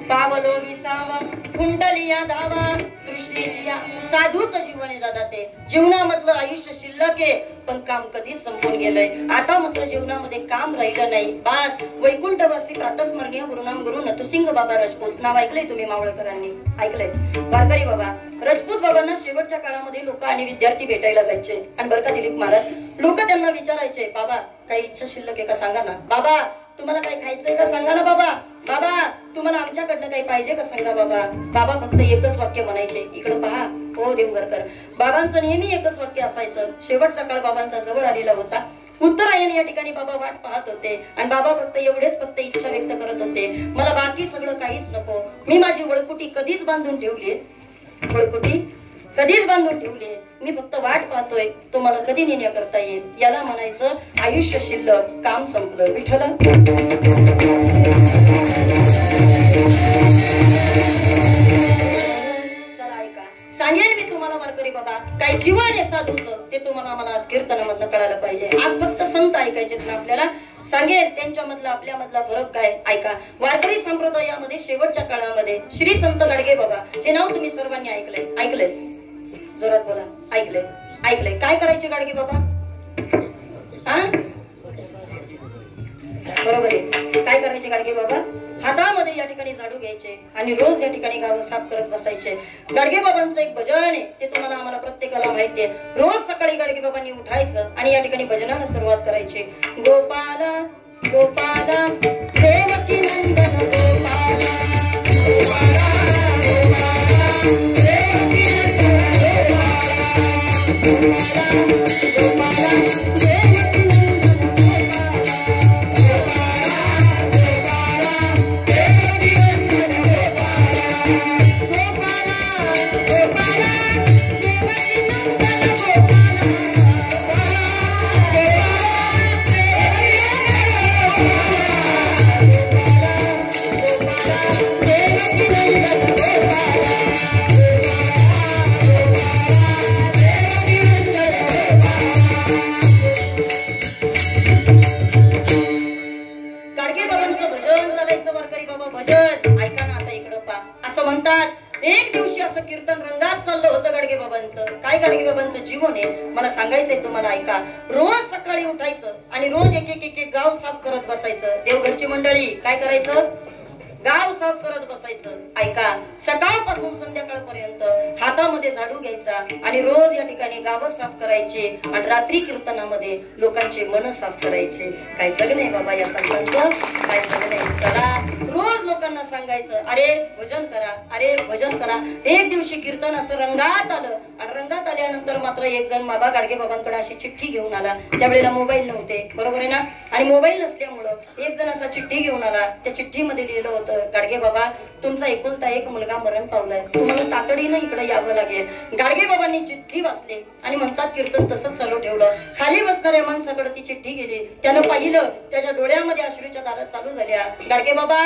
पावलो विसावा कुंडलिया धावा दृष्टीची साधूचं जीवन आहे दादा. ते जीवनामधलं आयुष्य शिल्लक आहे पण काम कधीच संपून गेलंय. आता मात्र जीवनामध्ये काम राहिलं नाही. बास वैकुंठवासी प्रातस्मरणीय गुरुनाम गुरु नथुसिंग बाबा राजपूत नाव ऐकलंय तुम्ही मावळकरांनी, ऐकलंय वारकरी बाबा. राजपूत बाबांना शेवटच्या काळामध्ये लोक आणि विद्यार्थी भेटायला जायचे आणि बरं का दिलीप महाराज लोक त्यांना विचारायचे बाबा काही इच्छा शिल्लक आहे का सांगा ना, बाबा तुम्हाला काही खायचंय का सांगा ना, बाबा बाबा तुम्हाला आमच्याकडनं काही पाहिजे का सांगा बाबा. बाबा फक्त एकच वाक्य म्हणायचे इकडे पहा हो देवघरकर. बाबांचं नेहमी एकच वाक्य असायचं. शेवटचा काळ बाबांचा जवळ आलेला होता. उत्तरायण या ठिकाणी बाबा वाट पाहत होते आणि बाबा फक्त इच्छा व्यक्त करत होते मला बाकी सगळं काहीच नको. मी माझी वळकुटी कधीच बांधून ठेवली, वळकुटी कधीच बांधून ठेवली. मी फक्त वाट पाहतोय तो मला कधी निर्णय करता येईल. याला म्हणायचं आयुष्य शिल्लक, काम संपलं. विठ्ठल सांगेल मी तुम्हाला वारकरी बाबा काय जीवन आहे साधूचं ते तुम्हाला मला आज कीर्तनामधनं कळायला पाहिजे. आज फक्त संत ऐकायचेत ना आपल्याला. सांगेल त्यांच्यामधला आपल्यामधला फरक काय ऐका. वारकरी संप्रदायामध्ये शेवटच्या काळामध्ये श्री संत गाडगे बाबा हे नाव तुम्ही सर्वांनी ऐकलंय, ऐकलंय जोरात बोला, ऐकलंय ऐकलंय. काय करायचे गाडगे बाबा, हा बरोबर आहे. काय करायचे गाडगे बाबा, हातामध्ये या ठिकाणी झाडू घ्यायचे आणि रोज या ठिकाणी गावं साफ करत बसायचे. गाडगे बाबांचं एक भजन आहे ते तुम्हाला आम्हाला प्रत्येकाला माहितीये. रोज सकाळी गाडगे बाबांनी उठायचं आणि या ठिकाणी भजनाला सुरुवात करायची. गोपाला गोपाला देवकी नंदन गोपाला गोपाला देवकी नंदन असं म्हणतात एक दिवशी असं कीर्तन रंगात चाललं होतं गाडगे बाबांचं. काय गाडगे बाबांचं जीवन आहे मला सांगायचंय तुम्हाला, ऐका. रोज सकाळी उठायचं आणि रोज एक गाव साफ करत बसायचं. देवघरची मंडळी काय करायचं, गाव साफ करत बसायचं. ऐका, सकाळपासून संध्याकाळपर्यंत हातामध्ये झाडू घ्यायचा आणि रोज या ठिकाणी गावं साफ करायचे आणि रात्री कीर्तनामध्ये लोकांचे मन साफ करायचे. काय जगणे बाबा या संतांचं, काय जगणे. चला रोज लोकांना सांगायचं अरे भजन करा, अरे भजन करा. एक दिवशी कीर्तन असं रंगात आलं आणि रंगात आल्यानंतर मात्र एक जण बाबा गाडगे बाबांकडे अशी चिठ्ठी घेऊन आला. त्यावेळेला मोबाईल नव्हते, बरोबर आहे ना, आणि मोबाईल नसल्यामुळं एक जण असा चिठ्ठी घेऊन आला. त्या चिठ्ठीमध्ये लिहिलं होतं, गाडगे बाबा तुमचा एकुलता एक मुलगा मरण पावलाय, तुम्हाला तातडीनं इकडे यावं लागेल. गाडगे बाबांनी चिठ्ठी वाचली आणि म्हणतात कीर्तन तसंच चालू ठेवलं. खाली बसणाऱ्या माणसाकडे ती चिठ्ठी गेली, त्यानं पाहिलं, त्याच्या डोळ्यामध्ये अश्रूच्या धारा चालू झाल्या. गाडगे बाबा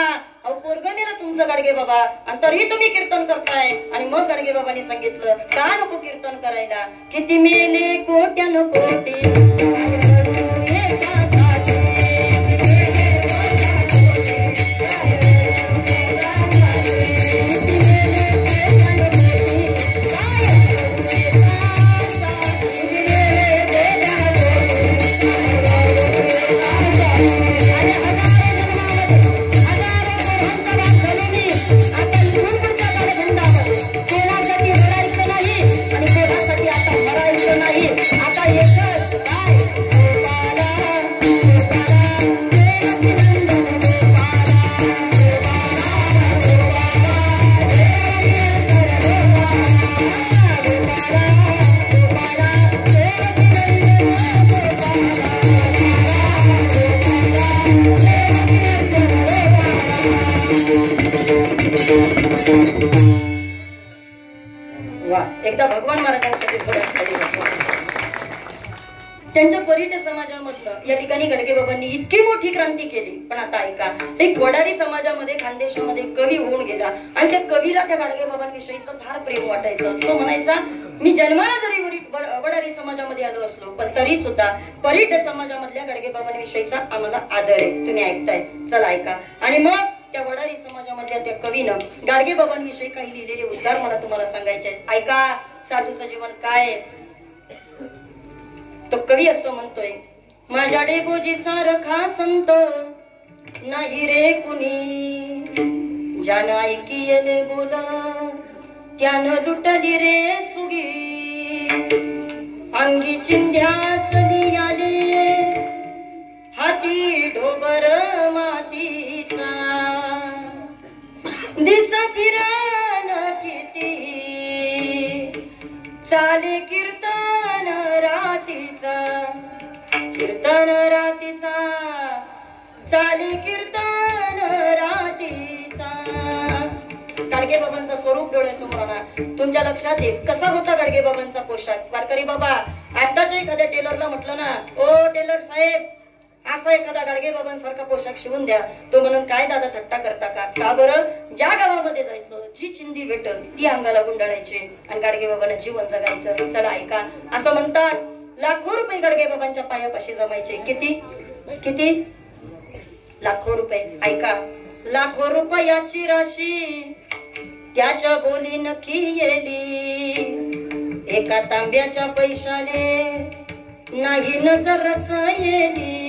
अहो पोरगं नेलं तुमचं गाडगे बाबा आणि तरी तुम्ही कीर्तन करताय. आणि मग गाडगे बाबांनी सांगितलं का नको कीर्तन करायला, किती मेले कोट्यानं कोटी वा. एकदा भगवान महाराजांसाठी त्यांच्या परिटे समाजामधनं या ठिकाणी गाडगे बाबांनी इतकी मोठी क्रांती केली. पण आता ऐका, एक वडारी समाजामध्ये खानदेशामध्ये कवी होऊन गेला आणि त्या कवीला त्या गाडगे बाबांविषयीचं फार प्रेम वाटायचं. तो म्हणायचा मी जन्माला जरी वडारी समाजामध्ये आलो असलो पण तरी सुद्धा परिटे समाजामधल्या गाडगे बाबांविषयीचा आम्हाला आदर आहे. तुम्ही ऐकताय, चला ऐका. आणि मग त्या वडारी समाजामधल्या त्या कवीनं गाडगे बाबांविषयी काही लिहिलेले उद्गार मला तुम्हाला सांगायचे आहेत. ऐका साधूचं जीवन काय. तो कवी असं म्हणतोय, माझ्या डेबोजी सारखा संत नाही रे कुणी, ज्यानं ऐकिले बोल त्यानं लुटली रे सुगी, अंगी चिंध्या चली आले हाती ढोबर मातीचा, दिस फिरण किती चाले कीर्तन रातीचा, कीर्तन रातीचा चाले कीर्तन रातीचा. गाडगे बाबांचा स्वरूप डोळ्यासमोर आणा, तुमच्या लक्षात येईल कसा होता गाडगे बाबांचा पोशाख. वारकरी बाबा आताच्या एखाद्या टेलरला म्हटलं ना, ओ टेलर साहेब असा एखादा गाडगे बाबांसारखा पोशाख शिवून द्या, तो म्हणून काय दादा थट्टा करता का. का बरं, ज्या गावामध्ये जायचं जी चिंधी भेटल ती अंगाला गुंडाळायची आणि गाडगे बाबांना जीवन जगायचं. चला ऐका, असं म्हणतात लाखो रुपये गाडगे बाबांच्या पायापाशी जमायचे. किती किती लाखो रुपये. ऐका, लाखो रुपयाची राशी त्याच्या बोली नक्की येली, एका तांब्याच्या पैशाने नाही नजरच येली.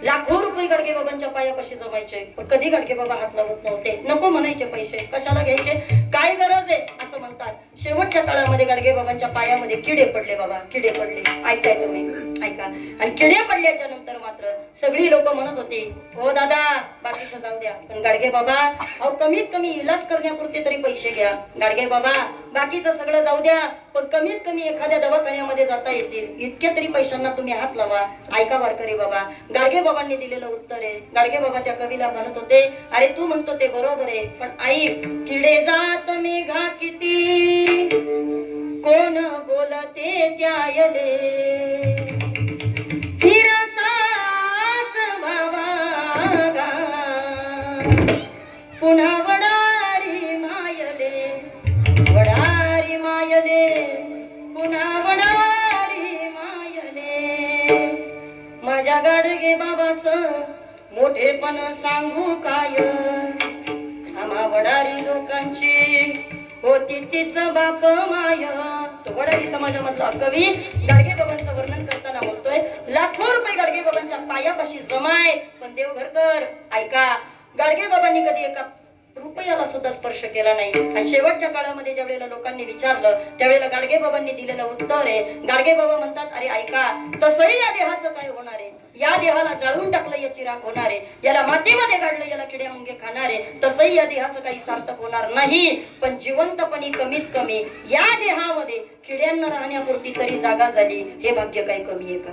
लाखो रुपये गाडगे बाबांच्या पायापाशी जमायचे पण कधी गाडगे बाबा हात लावत नव्हते. नको म्हणायचे पैसे, कशाला घ्यायचे, काय गरज आहे असं म्हणतात. शेवटच्या काळामध्ये गाडगे बाबांच्या पायामध्ये किडे पडले बाबा, किडे पडले. ऐकाय तुम्ही, ऐका. आणि किडे पडल्याच्या नंतर मात्र सगळी लोक म्हणत होती हो दादा बाकीचं जाऊ द्या, पण गाडगे बाबा अहो कमीत कमी इलाज करण्यापुरते तरी पैसे घ्या. गाडगे बाबा बाकीचं सगळं जाऊ द्या पण कमीत कमी एखाद्या दवाखान्यामध्ये जाता येतील इतक्या तरी पैशांना तुम्ही हात लावा. ऐका वारकरी बाबा, गाडगे बाबांनी दिलेलं उत्तर आहे. गाडगे बाबा त्या कवीला म्हणत होते अरे तू म्हणतो ते बरोबर आहे पण आई किडे जात मेघा किती कोण बोलते त्यायले, पुन्हा वडारी मायले, वडारी मायले, पुन्हा वडारी मायले. माझ्या गाडगे बाबाचं मोठेपण सांगू काय, आम्हा वडारी लोकांची होती तीच बाप माय. तो वडारी समाजामधला कवी गाडगे बाबांचं वर्णन करताना म्हणतोय, लाखो रुपये गाडगे बाबांच्या पायापाशी जमाय, पण देवघरकर ऐका, गाडगे बाबांनी कधी एका रुपयाला सुद्धा स्पर्श केला नाही. आणि शेवटच्या काळामध्ये ज्या वेळेला लोकांनी विचारलं त्यावेळेला गाडगे बाबांनी दिलेलं उत्तर आहे, गाडगे बाबा म्हणतात, अरे ऐका, तसंही या देहाचं काय होणार आहे, या देहाला जाळून टाकलं याची राख होणार आहे, याला मातीमध्ये गाडलं याला किडे मुंगे खाणार आहे, तसंही या देहाचं काही सार्थक होणार नाही. पण जिवंतपणी कमीत कमी या देहामध्ये किड्यांना राहण्यापुरती तरी जागा झाली, हे भाग्य काही कमी आहे का?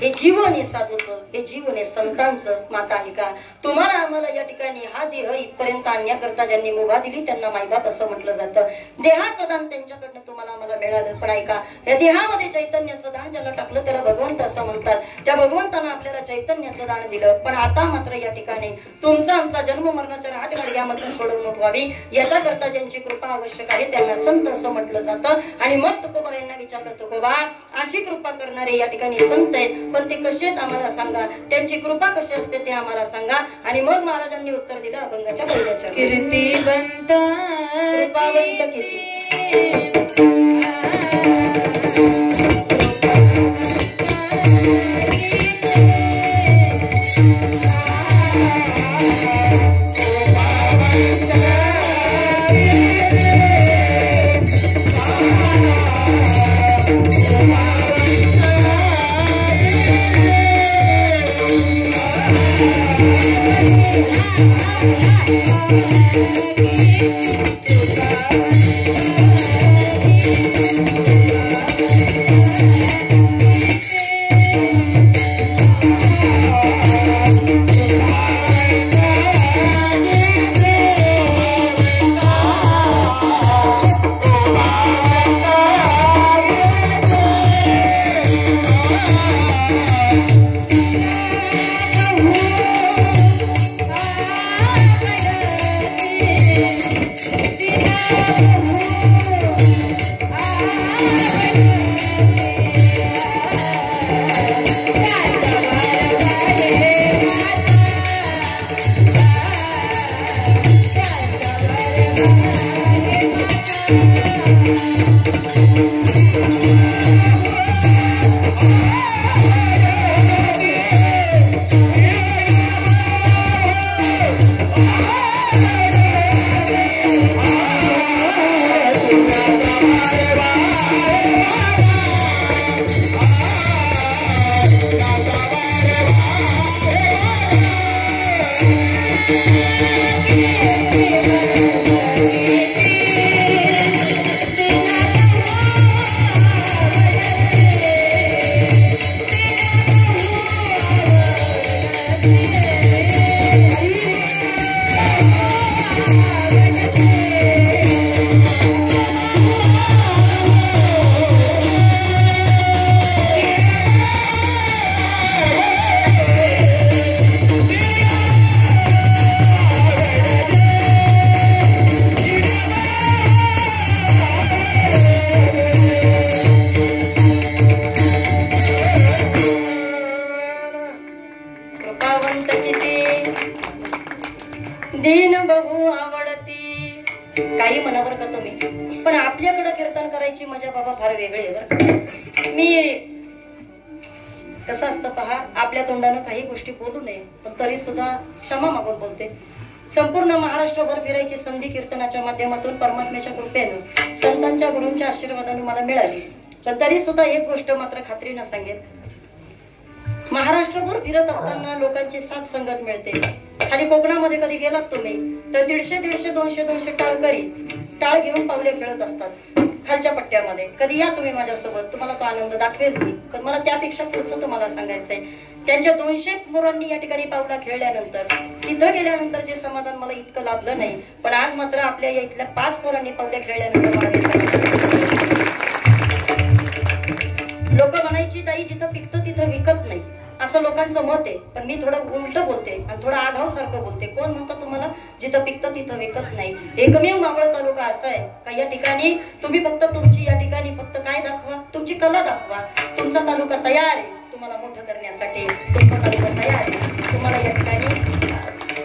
हे जीवन आहे साधूचं, हे जीवन आहे संतांचं. माता आहे का, तुम्हाला आम्हाला या ठिकाणी हा देह इथपर्यंत आणण्याकरता ज्यांनी मुभा दिली त्यांना मायबाप असं म्हटलं जातं. देहाचं दान त्यांच्याकडनं तुम्हाला आम्हाला मिळालं, पण ऐका, या देहामध्ये चैतन्याचं दान ज्याला टाकलं त्याला भगवंत असं म्हणतात. त्या भगवंतानं आपल्याला चैतन्याचं दान दिलं, पण आता मात्र या ठिकाणी तुमचा आमचा जन्म मरणाच्या राहटगाडग्यामधून सोडवणूक व्हावी याच्याकरता ज्यांची कृपा आवश्यक आहे त्यांना संत असं म्हटलं जातं. आणि मग तुकोबा यांना विचारलं, तुकोबा अशी कृपा करणारे या ठिकाणी संत आहेत, पण ते कसे आहेत आम्हाला सांगा, त्यांची कृपा कशी असते ते आम्हाला सांगा. आणि मग महाराजांनी उत्तर दिलं अभंगाच्या पहिल्याच्या, कीर्तिवंत कृपावंत कीर्ती दीन बहु आवडती. काही म्हणा बरं का तुम्ही, पण आपल्याकडे कीर्तन करायची मजा बाबा फार वेगळी आहे बरं का. मी कसं असतं पहा, आपल्या तोंडानं काही गोष्टी बोलू नये, पण तरी सुद्धा क्षमा मागून बोलते. संपूर्ण महाराष्ट्रभर फिरायची संधी कीर्तनाच्या माध्यमातून परमात्म्याच्या कृपेनं संतांच्या गुरूंच्या आशीर्वादाने मला मिळाली. पण तरी सुद्धा एक गोष्ट मात्र खात्रीनं सांगेल, महाराष्ट्रभर फिरत असताना लोकांची साथ संगत मिळते. खाली कोकणामध्ये कधी गेलात तुम्ही तर 150-150, 200-200 टाळकरी टाळ घेऊन पावले खेळत असतात खालच्या पट्ट्यामध्ये. कधी या तुम्ही माझ्यासोबत, तुम्हाला तो आनंद दाखवेल मी. पण मला त्यापेक्षा पुढचं तुम्हाला सांगायचंय, त्यांच्या 200 मुलांनी या ठिकाणी पावला खेळल्यानंतर तिथं गेल्यानंतर जे समाधान मला इतकं लाभलं नाही, पण आज मात्र आपल्या या इथल्या 5 पोरांनी पावल्या खेळल्यानंतर मला लोक म्हणायची ताई जिथं पिकतं तिथं विकत नाही असं लोकांचं मत आहे. पण मी थोडं उलट बोलते आणि थोडं आघाव सारखं बोलते. कोण म्हणतं तुम्हाला जिथं पिकतं तिथं विकत नाही? एकमेव मावळ तालुका असा आहे का या ठिकाणी तुम्ही फक्त तुमची या ठिकाणी फक्त काय दाखवा, तुमची कला दाखवा. तुमचा तालुका तयार आहे तुम्हाला मोठं करण्यासाठी, तुमचा तालुका तयार आहे तुम्हाला या ठिकाणी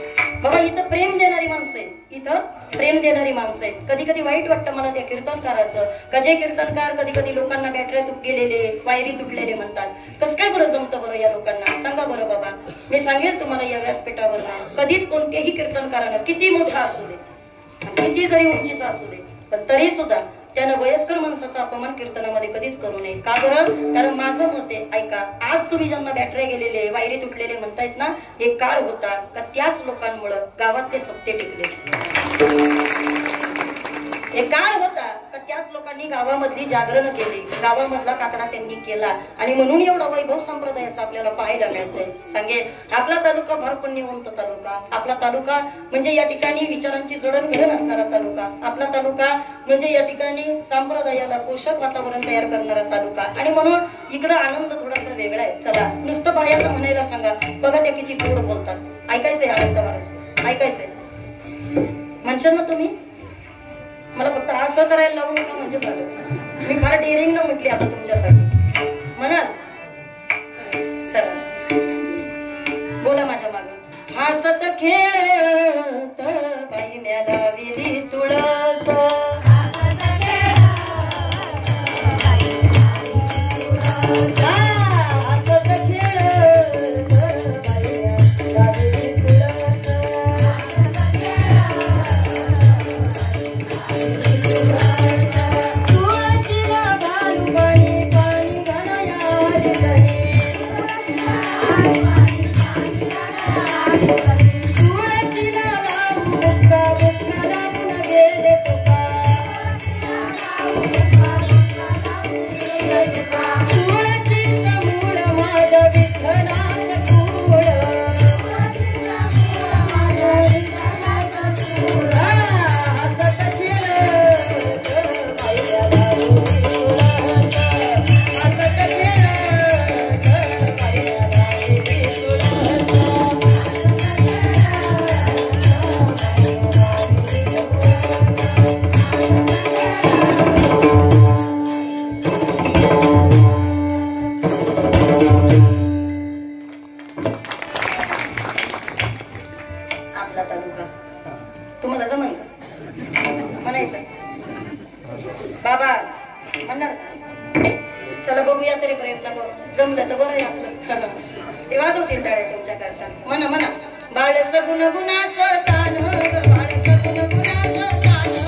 इथं प्रेम देणारी माणसं आहेत, इथं प्रेम देणारी माणसं आहेत. कधी कधी वाईट वाटतं मला त्या कीर्तनकाराचं. जे कीर्तनकार कधी कधी लोकांना बॅटऱ्या गेलेले, वायरी तुटलेले म्हणतात. कसं काय बरं जमतं बरं या लोकांना? सांगा बरं बाबा. मी सांगेल तुम्हाला या व्यासपीठावर कधीच कोणत्याही कीर्तनकारानं किती मोठा असू दे, किती जरी उंचीचा असू दे, पण तरी सुद्धा त्यानं वयस्कर माणसाचा अपमान कीर्तनामध्ये कधीच करू नये. का बरं? कारण माझं मत आहे, ऐका, आज तुम्ही ज्यांना बॅटऱ्या गेलेले, वायरी तुटलेले म्हणतायत ना, एक काळ होता का त्याच लोकांमुळे गावातले सप्ते टिकले. एक काळ होता का त्याच लोकांनी गावामधली जागरण केली, गावामधला काकडा त्यांनी केला, आणि म्हणून एवढा वैभव संप्रदायाचा आपल्याला पाहायला मिळतंय. सांगेल आपला तालुका फार पुण्यवंत तालुका. आपला तालुका म्हणजे या ठिकाणी विचारांची जडणघडण असणारा तालुका. आपला तालुका म्हणजे या ठिकाणी संप्रदायाला पोषक वातावरण तयार करणारा तालुका. आणि म्हणून इकडं आनंद थोडासा वेगळा आहे. चला नुसतं बाहेरला म्हणायला सांगा, बघा ते किती गोड बोलतात. ऐकायचंय आनंद महाराज, ऐकायचंय म्हणशाल ना तुम्ही? मला फक्त असं करायला लावू नका म्हणजे झालं. मी फार डेअरिंग न म्हटली आता तुमच्यासाठी. म्हणाल चला बोला माझ्या माग. हसत खेळत बाई म्याला विरी तुळस, तुम्हाला जमन का म्हणायचं? बाबा म्हणणार चला बघूया तरी प्रयत्न करू. जमलं तर बरं आहे आपलं. ते वाजवतील टाळ्या तुमच्या करता. म्हणा म्हणा. बाळस गुणगुणाचं तान, बाळस गुणगुणाचं तान,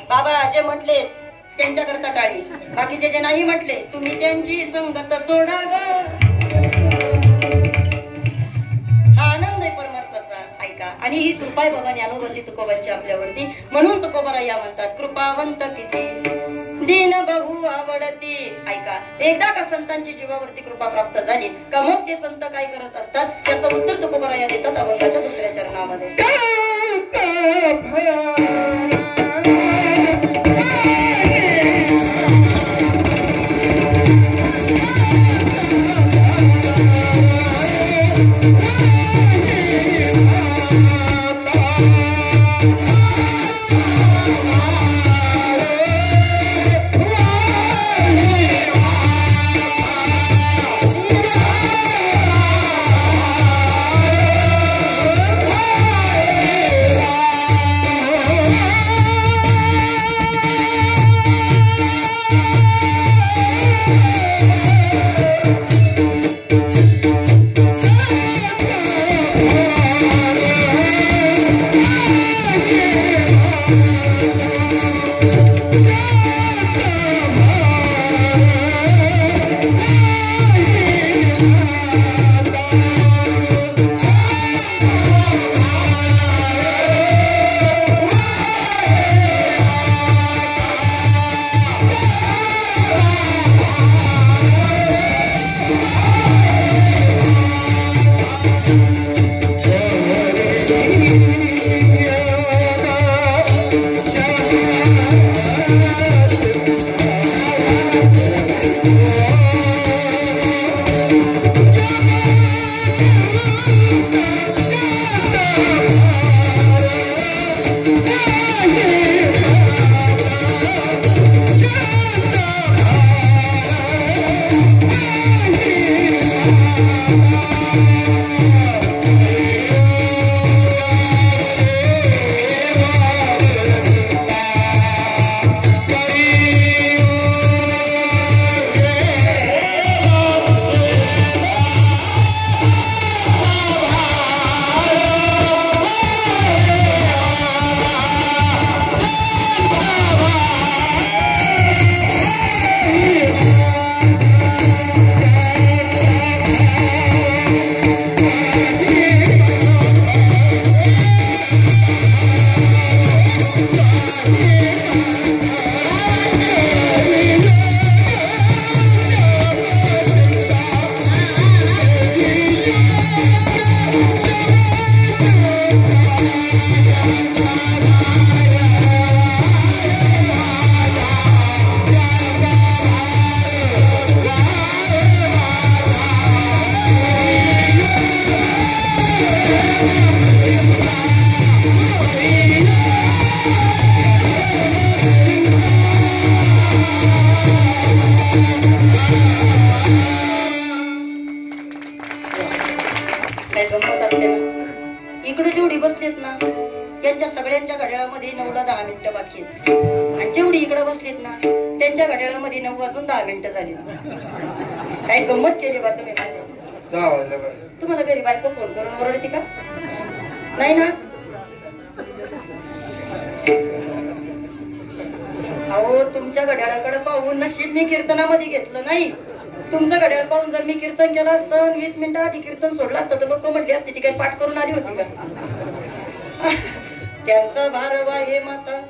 बाबा जे म्हटले त्यांच्याकरता टाळी. बाकीचे जे नाही म्हटले तुम्ही त्यांची संगत सोडा ग. हा आनंद आहे परमार्थाचा. ऐका. आणि ही कृपा आहे बाबा ज्ञानोबाची तुकोबांची आपल्यावरती. म्हणून तुकोबाराया म्हणतात कृपावंत किती दीन बहु आवडती. ऐका. एकदा का संतांची जीवावरती कृपा प्राप्त झाली का मग ते संत काय करत असतात त्याचं उत्तर तुकोबाराया देतात अभंगाच्या दुसऱ्या चरणामध्ये. इकडे जेवढी बसलेत ना त्यांच्या सगळ्यांच्या घड्याळामध्ये 9ला 10 मिनिटं बाकी आहेत, आणि जेवढी इकडे बसलेत ना त्यांच्या घड्याळामध्ये 9 वाजून 10 मिनिटं झाली. काय गंमत केली बा तुम्ही माझी. तुम्हाला घरी बायको फोन करून ओरडते का? नाही ना. अहो तुमच्या घड्याळाकडे पाहून नशीब मी कीर्तनामध्ये घेतलं नाही. तुमचं घड्याळ पाहून जर मी कीर्तन केलं असतं 20 मिनिटं आधी कीर्तन सोडलं असतं तर लोक म्हटली असते ती काही पाठ करून आली होती का? त्यांचा भारवा हे माता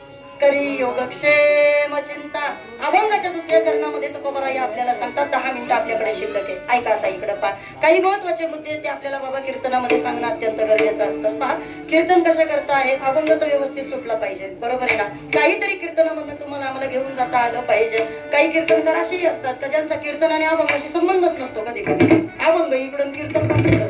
करी योगक्षेम चिंता. अभंगाच्या दुसऱ्या चरणामध्ये तुकोबाराय आपल्याला सांगतात 10 मिनिटं आपल्याकडे शिल्लक आहे. ऐका आता इकडे पहा, काही महत्वाचे मुद्दे ते आपल्याला बाबा कीर्तनामध्ये सांगणं अत्यंत गरजेचं असतं. पहा, कीर्तन कसं करता आहे, अभंग तर व्यवस्थित सुटला पाहिजे, बरोबर आहे ना. काहीतरी कीर्तनामधून तुम्हाला आम्हाला घेऊन जाता आलं पाहिजे. काही कीर्तनकार असेही असतात का ज्यांचा कीर्तन आणि अभंगाशी संबंधच नसतो. कधी कधी अभंग इकडून कीर्तन का तिकडं,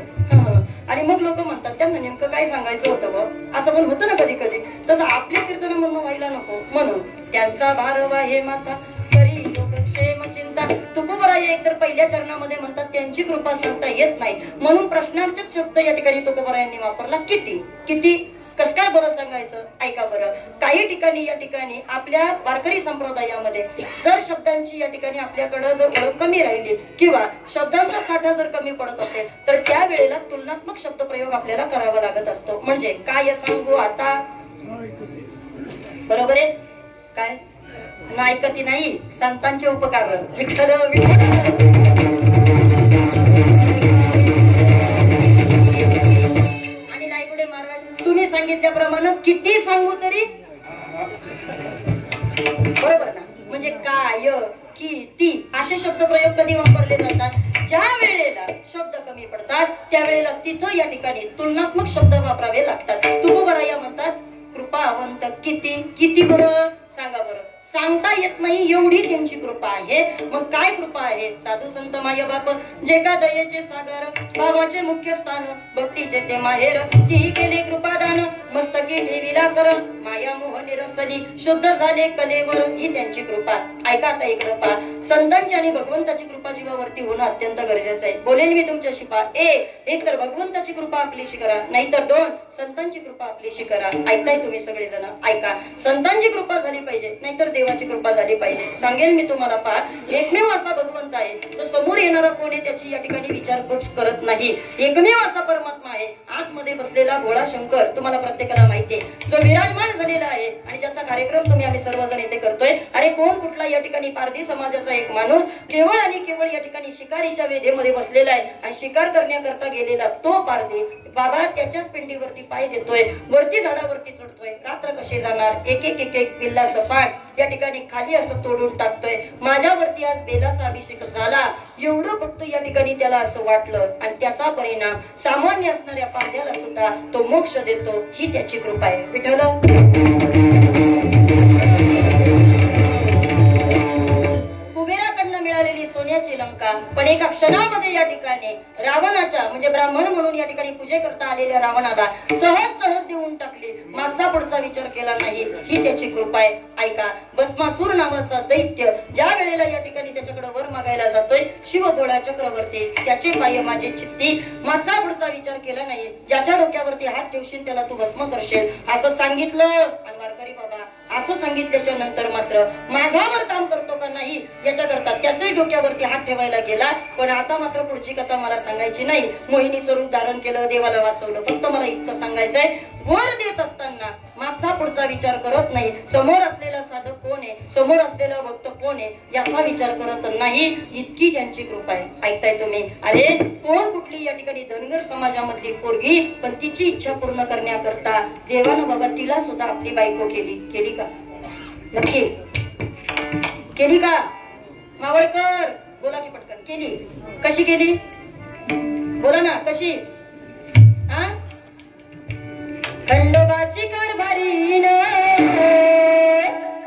आणि मग लोक म्हणतात त्यांना नेमकं काय सांगायचं होतं बा, असं पण होतं ना कधी कधी. तसं आपल्या कीर्तनामधनं व्हायला नको म्हणून त्यांचा भारवा हे माता करी योगक्षेम चिंता. तुकोबाराय एकतर पहिल्या चरणामध्ये म्हणतात त्यांची कृपा सांगता येत नाही म्हणून प्रश्नार्थक शब्द या ठिकाणी तुकोबारायांनी वापरला. किती किती कस काय बरं सांगायचं, ऐका बरं. काही ठिकाणी या ठिकाणी आपल्या वारकरी संप्रदायामध्ये जर शब्दांची या ठिकाणी आपल्याकडे जर ओळख कमी राहिली किंवा शब्दांचा साठा जर कमी पडत असेल तर त्यावेळेला तुलनात्मक शब्द प्रयोग आपल्याला करावा लागत असतो. म्हणजे काय सांगू आता, बरोबर आहे काय? नायकती नाही, संतांचे उपकार. विठ्ठल विठ्ठल. तुम्ही सांगितल्याप्रमाणे किती सांगू तरी बरोबर ना. म्हणजे काय किती असे शब्द प्रयोग कधी वापरले जातात, ज्या वेळेला शब्द कमी पडतात त्यावेळेला तिथं या ठिकाणी तुलनात्मक शब्द वापरावे लागतात. तुकोबाराय म्हणतात कृपावंत किती किती बरं सांगा बरं. सांगता येत नाही एवढी त्यांची कृपा आहे. मग काय कृपा आहे? साधू संत माय बाप जे का दयेचे सागर, भावाचे मुख्य स्थान, भक्तीचे ते माहेर, ती केले कृपादान, मस्तकी ठेविला कर, माया मोह निरसली, शुद्ध झाले कलेवर, ही त्यांची कृपा. ऐका आता इकडं पहा, संतांची आणि भगवंताची कृपा जीवावरती होणं अत्यंत गरजेचं आहे. बोलेल मी तुमच्याशी पहा. एक तर भगवंताची कृपा आपलीशी करा, नाहीतर 2 संतांची कृपा आपलीशी करा. ऐकताय तुम्ही सगळेजण? ऐका, संतांची कृपा झाली पाहिजे, नाहीतर देवाची कृपा झाली पाहिजे. सांगेल मी तुम्हाला पहा, एकमेव असा भगवंत आहे जो समोर येणारा कोण आहे त्याची या ठिकाणी विचारपूस करत नाही. एकमेव असा परमात्मा आहे आतमध्ये बसलेला भोळा शंकर, तुम्हाला प्रत्येकाला माहिती आहे, जो विराजमान झालेला आहे आणि ज्याचा कार्यक्रम तुम्ही आम्ही सर्वजण येथे करतोय. अरे कोण कुठला या ठिकाणी पारधी समाजाचा एक माणूस केवळ आणि केवळ या ठिकाणी शिकारीच्या वेधेमध्ये बसलेला आहे आणि शिकार करण्याकरता गेलेला तो पारधी बाबा त्याच्याच पिंडीवरती पाय देतोय, वरती झाडावरती चढतोय. रात्र कशी जाणार, एक एक एक एक पिल्लाचं पाय या ठिकाणी खाली असं तोडून टाकतोय. माझ्यावरती आज बेलाचा अभिषेक झाला एवढं फक्त या ठिकाणी त्याला असं वाटलं आणि त्याचा परिणाम सामान्य असणाऱ्या पारध्याला सुद्धा तो मोक्ष देतो. ही त्याची कृपा आहे. विठ्ठल कुबेराकडनं मिळालेली सोन्याची लंका पण एका क्षणामध्ये या ठिकाणी रावणाच्या म्हणजे ब्राह्मण म्हणून या ठिकाणी पूजे करता आलेल्या रावणाला सहज सहज देऊन टाकली. मागचा पुढचा विचार केला नाही. ही त्याची कृपा आहे. ऐका, भस्मासूर नावाचा दैत्य ज्या वेळेला या ठिकाणी त्याच्याकडे वर मागायला जातोय शिवगोळा चक्रवर्ती त्याचे पाय माझे चित्ती, मागचा पुढचा विचार केला नाही. ज्याच्या डोक्यावरती हात ठेवशील त्याला तू भस्म करशील असं सांगितलं. आणि वारकरी बाबा असं सांगितल्याच्या नंतर मात्र माझ्यावर काम करतो का नाही याच्या करता त्याच्याही डोक्यावरती हात ठेवायला गेला. पण आता मात्र पुढची कथा मला सांगायची नाही. मोहिनीचं रूप धारण केलं, देवाला वाचवलं. फक्त मला इतकं सांगायचंय, वर देत असताना मागचा पुढचा विचार करत नाही. समोर असलेला साधक कोण आहे, समोर असलेला भक्त कोण आहे याचा विचार करत नाही. इतकी त्यांची कृपा आहे. ऐकताय तुम्ही? अरे कोण कुठली या ठिकाणी धनगर समाजामधली पोरगी पण तिची इच्छा पूर्ण करण्याकरता देवानं बाबा तिला सुद्धा आपली बायको केली का? नक्की केली का? मावळकर बोला की पटकन. केली? कशी केली बोला ना, कशी? खंडोबाची कारभारी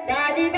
दादी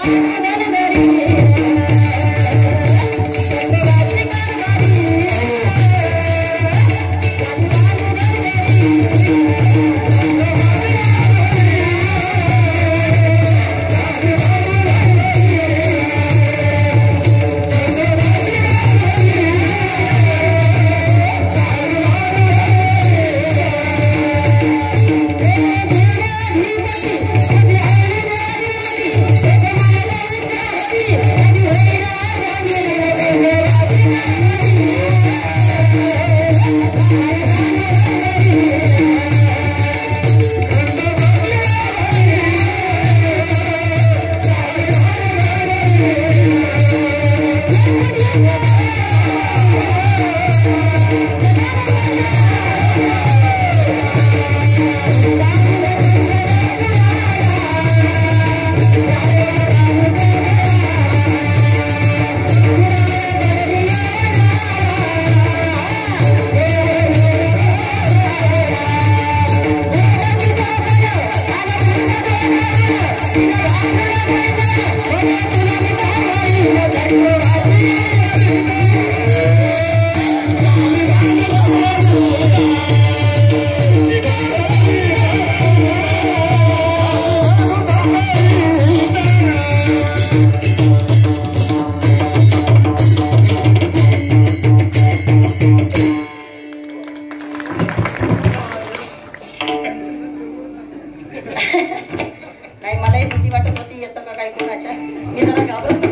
नाही मलाही भीती वाटत होती येतं का काय कोणाच्या. मी जरा घाबरत.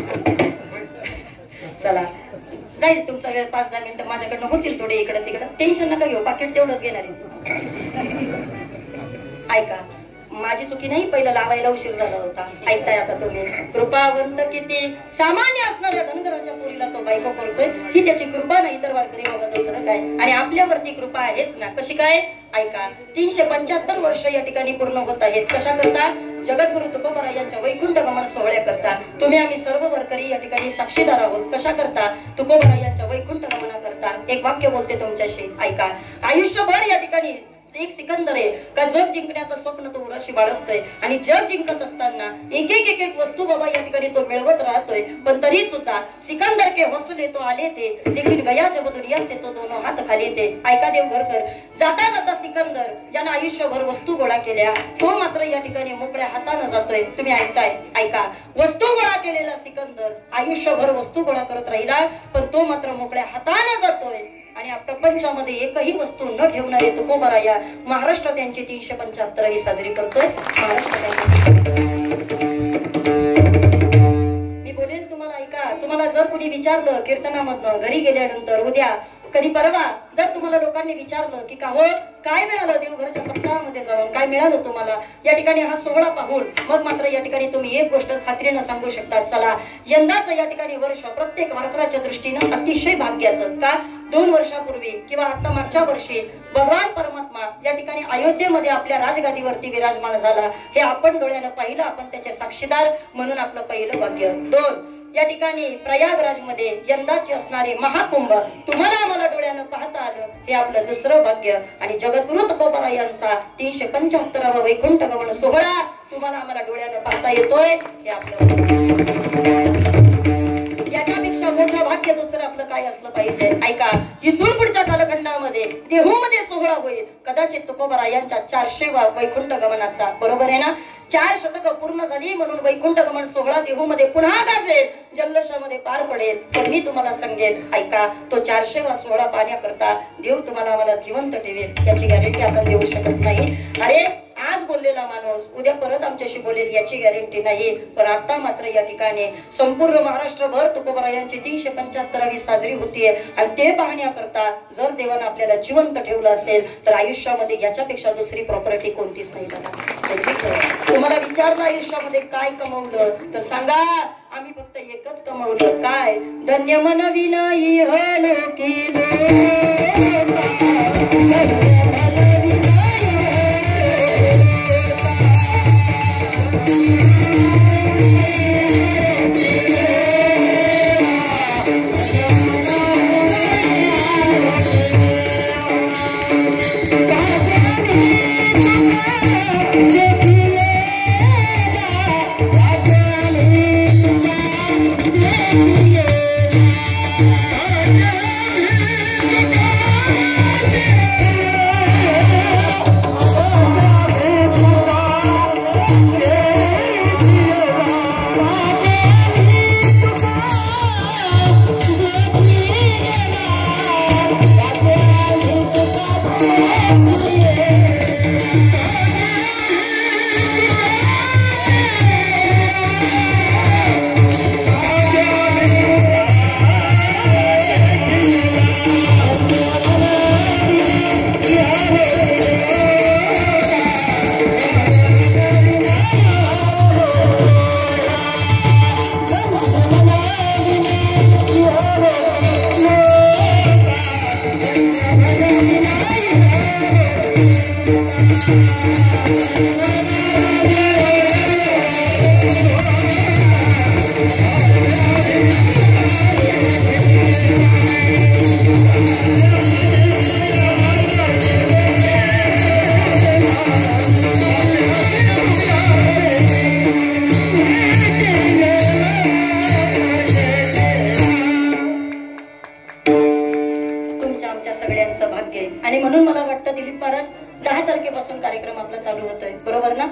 चला जाईल तुमचा वेळ 5-10 मिनिटं माझ्याकडनं होतील थोडे इकडं तिकडं. टेन्शन नका घेऊ, पाकिट तेवढंच घेणार आहे. ऐका, माझी चुकी नाही, पहिलं लावायला उशीर झाला होता. ऐकताय आता तुम्ही? कृपावंत किती सामान्य असणाऱ्या धनगराच्या पोरीला तो बायको करतोय. ही त्याची कृपा नाही तर वारकरी बाबा दुसरं काय. आणि आपल्यावरती कृपा आहेच ना. कशी काय? ऐका, 375 वर्ष या ठिकाणी पूर्ण होत आहेत. कशा करता? जगद्गुरु तुकोबराय यांच्या वैकुंठ गमन सोहळ्या करता. तुम्ही आम्ही सर्व वारकरी या ठिकाणी साक्षीदार आहोत. कशा करता? तुकोबराय यांच्या वैकुंठ गमना करता. एक वाक्य बोलते तुमच्याशी, ऐका. आयुष्यभर या ठिकाणी एक सिकंदर आहे का जग जिंकण्याचं स्वप्न तो उराशी बाळगतोय आणि जग जिंकत असताना एक एक वस्तू बाबा या ठिकाणी तो मिळवत राहतोय. पण तरी सुद्धा सिकंदर के हौसले तो आले थे लेकिन गया जब दुनिया से तो दोनों हात खाली थे. ऐका देवघरकर, जाता जाता सिकंदर ज्यानं आयुष्यभर वस्तू गोळा केल्या तो मात्र या ठिकाणी मोकळ्या हातानं जातोय. तुम्ही ऐकताय? ऐका, वस्तू गोळा केलेला सिकंदर आयुष्यभर वस्तू गोळा करत राहिला पण तो मात्र मोकळ्या हातानं जातोय. आणि या प्रपंचामध्ये एकही वस्तू न ठेवणारे तुकोबराया महाराष्ट्र त्यांची 375वी साजरी करतोय. मी बोलेल तुम्हाला, ऐका. तुम्हाला जर कुणी विचारलं कीर्तनामधनं घरी गेल्यानंतर उद्या कधी परवा जर तुम्हाला लोकांनी विचारलं की का हो काय मिळालं देवघरच्या सप्ताहामध्ये जाऊन, काय मिळालं तुम्हाला या ठिकाणी हा सोहळा पाहून, मग मात्र या ठिकाणी तुम्ही एक गोष्ट खात्रीनं सांगू शकता, चला यंदाच या ठिकाणी वर्ष प्रत्येक वारकऱ्याच्या दृष्टीनं अतिशय भाग्याचं. का 2 वर्षापूर्वी किंवा आता मागच्या वर्षी भगवान परमात्मा या ठिकाणी अयोध्येमध्ये आपल्या राजगादीवरती विराजमान झाला. हे आपण डोळ्यानं पाहिलं, आपण त्याचे साक्षीदार म्हणून आपलं पहिलं भाग्य. 2 या ठिकाणी प्रयागराज मध्ये यंदाची असणारे महाकुंभ तुम्हाला आम्हाला डोळ्यानं पाहता आलं, हे आपलं दुसरं भाग्य. आणि जगद्गुरु तुकोबा यांचा 375वा वैकुंठ गमन सोहळा तुम्हाला आम्हाला डोळ्यानं पाहता येतोय, हे आपलं. याच्यापेक्षा मोठं भाग्य दुसरं आपलं काय असलं पाहिजे? ऐका, इथून पुढच्या कालखंडामध्ये देहूमध्ये सोहळा होईल कदाचित तुकोबा यांच्या 400वा वैकुंठ गमनाचा. बरोबर आहे ना? 4 शतकं पूर्ण झाली म्हणून वैकुंठ गमन सोहळा देहूमध्ये पुन्हा गाजेल, जल्लोषामध्ये पार पडेल. पण मी तुम्हाला सांगेन, ऐका, तो 400वा सोहळा पाहण्याकरता देव तुम्हाला आम्हाला जिवंत ठेवेल याची गॅरंटी आपण देऊ शकत नाही. अरे आज बोललेला माणूस उद्या परत आमच्याशी बोलेल याची गॅरंटी नाही. पण आता मात्र या ठिकाणी संपूर्ण महाराष्ट्रभर तुकोबा यांची 375वी साजरी होतीये. आणि ते पाहण्याकरता जर देवानं आपल्याला जिवंत ठेवलं असेल तर आयुष्यामध्ये याच्यापेक्षा दुसरी प्रॉपर्टी कोणतीच नाही. तुम्हाला विचारलं आयुष्यामध्ये काय कमवलं तर सांगा, आम्ही फक्त एकच कमवलं. काय? धन्य मन विनयी हलोकी आणि म्हणून मला वाटतं दिलीप महाराज 10 तारखेपासून कार्यक्रम आपला चालू होतोय, बरोबर ना?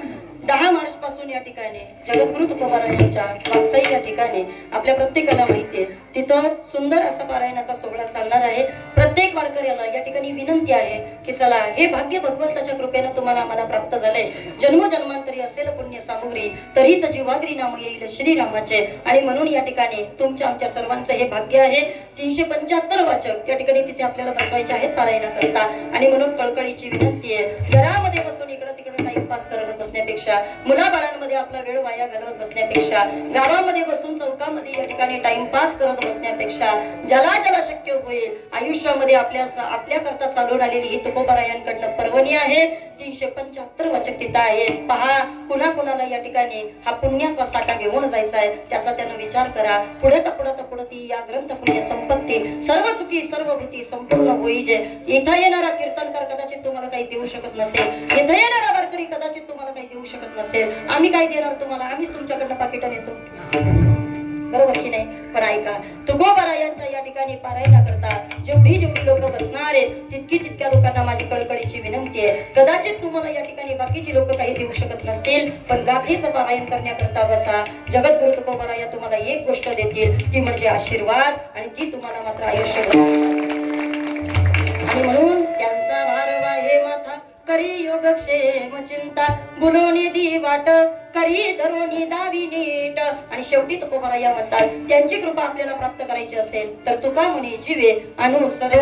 10 मार्च पासून या ठिकाणी जगद्गुरु तुकोबा यांच्या वाकसाई या ठिकाणी आपल्या प्रत्येकाला माहितीये तिथं सुंदर असा पारायणाचा सोहळा चालणार आहे. प्रत्येक वारकऱ्याला या ठिकाणी विनंती आहे की चला, हे भाग्य भगवंताच्या कृपेनं तुम्हाला आम्हाला प्राप्त झालंय. जन्मोजन्मांतरी असेल पुण्य सामुग्री तरीच जीवाग्री नाम येईल श्रीरामाचे. आणि म्हणून या ठिकाणी तुमच्या आमच्या सर्वांचं हे भाग्य आहे. 375 वाचक या ठिकाणी तिथे आपल्याला बसवायचे आहेत पारायणा करता. आणि म्हणून कळकळीची विनंती आहे, घरामध्ये बसून इकडं तिकडं टाइमपास करत बसण्यापेक्षा, मुलाबाळांमध्ये आपला वेळ वाया घालवत बसण्यापेक्षा, गावामध्ये बसून चौकामध्ये या ठिकाणी टाइमपास करत बसण्यापेक्षा, ज्याला ज्याला शक्य होईल आयुष्यामध्ये आपल्या करता चालून आलेली ही तुकोबा यांकडनं पर्वणी आहे. 375 वाचक तिथं आहे. पहा, पुन्हा कुणाला या ठिकाणी हा पुण्याचा साठा घेऊन जायचा आहे त्याचा त्यानं विचार करा. पुढे पुढे ती या ग्रंथ पुण्य संपत्ती सर्व सुखी सर्व भीती संपूर्ण होईजे. इथं येणारा कीर्तनकार कदाचित तुम्हाला काही देऊ शकत नसेल, इथं येणारा वारकरी कदाचित तुम्हाला काही देऊ शकत नसेल. आम्ही काय देणार तुम्हाला? आम्हीच तुमच्याकडनं पाकिटं नेतो, बरोबर की नाही? पण ऐका, तुकोबा यांच्या या ठिकाणी पारायणा करता जेवढी लोक बसणार आहेत तितक्या लोकांना माझी कळकळीची विनंती आहे. कदाचित तुम्हाला या ठिकाणी बाकीची लोक काही देऊ शकत नसतील, पण गाथेचं पारायण करण्याकरता बसा. जगद्गुरु तुकोबा या तुम्हाला एक गोष्ट देतील, ती म्हणजे आशीर्वाद, आणि ती तुम्हाला मात्र आयुष्य. आणि म्हणून त्यांचा भारवा हे माथा करी योगक्षेम चिंता बुलोनी दी वाट करी धरोनी दावी नीट. आणि शेवटी तुकोबराया म्हणतात त्यांची कृपा आपल्याला प्राप्त करायची असेल तर तुका म्हणे जीवे अनुसरणे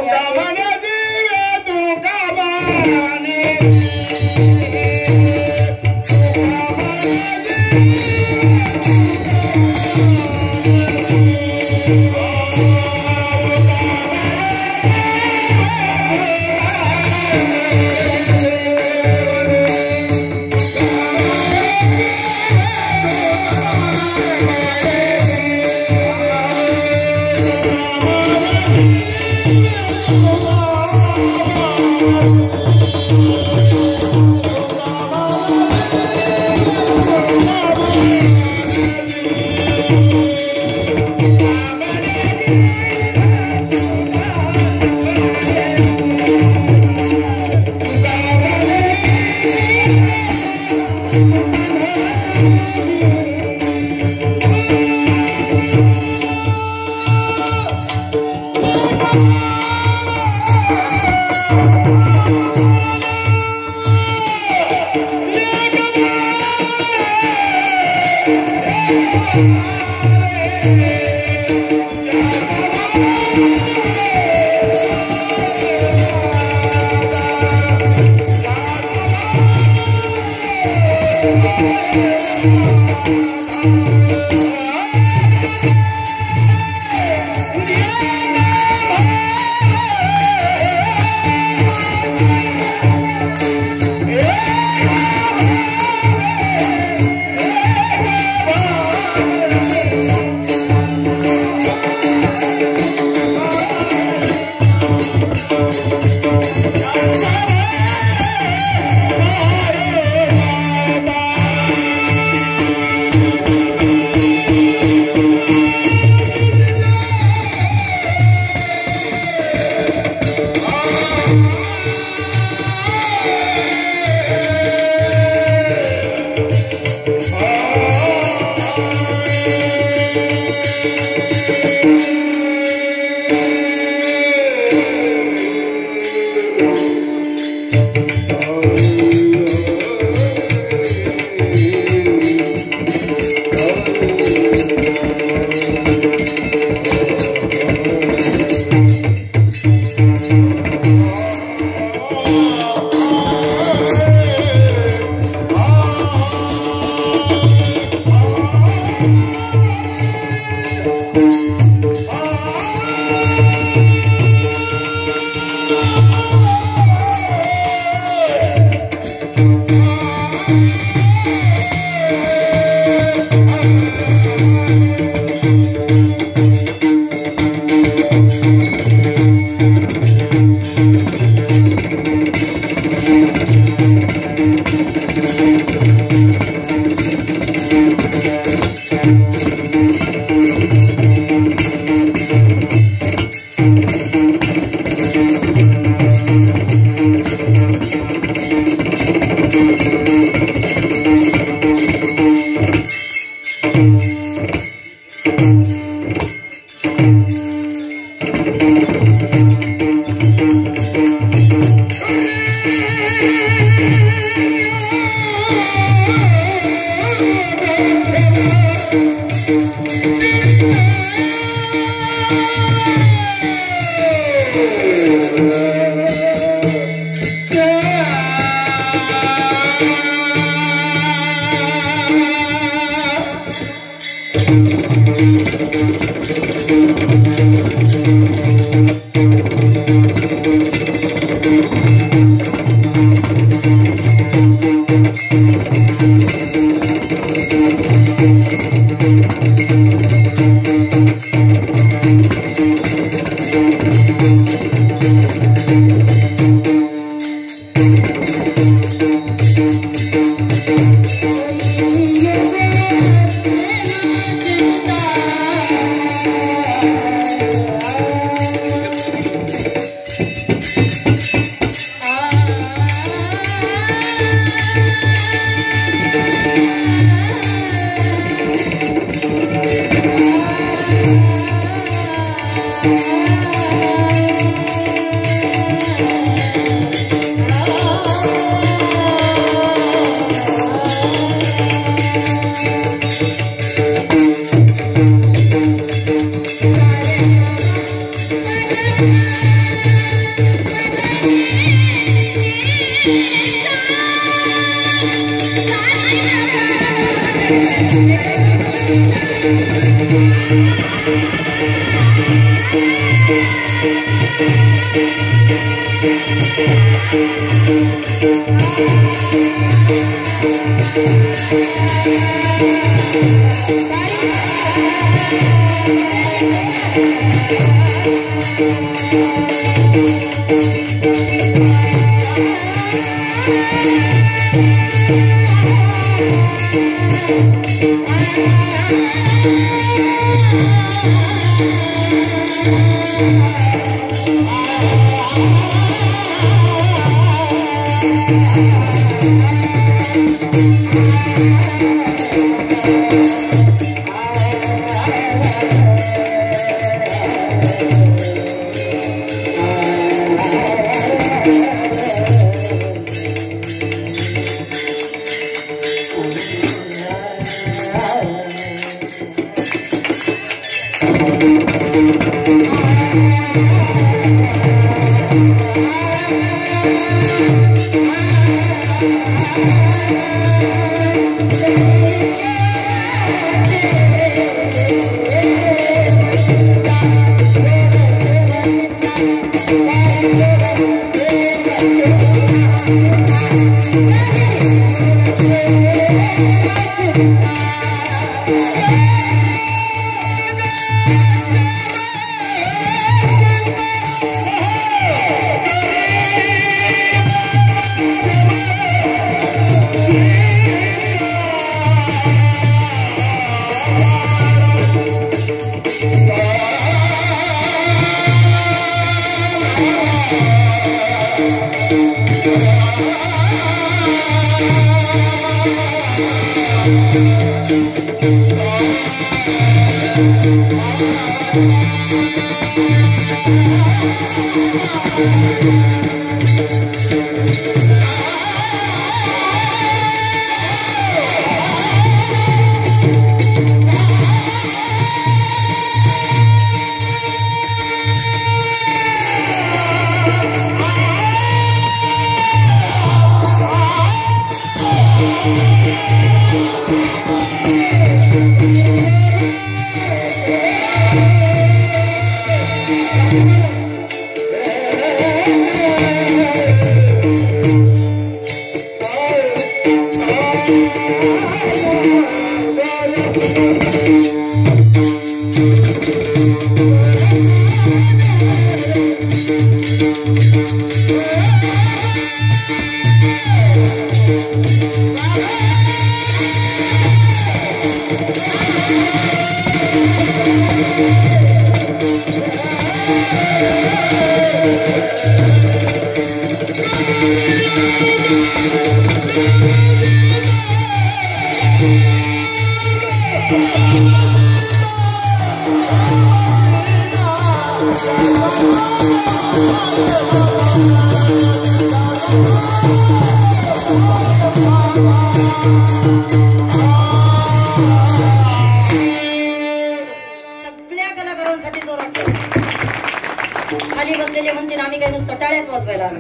खाली बसलेले म्हणते आम्ही काही नुसतं टाळ्याच वाजवायला आलो.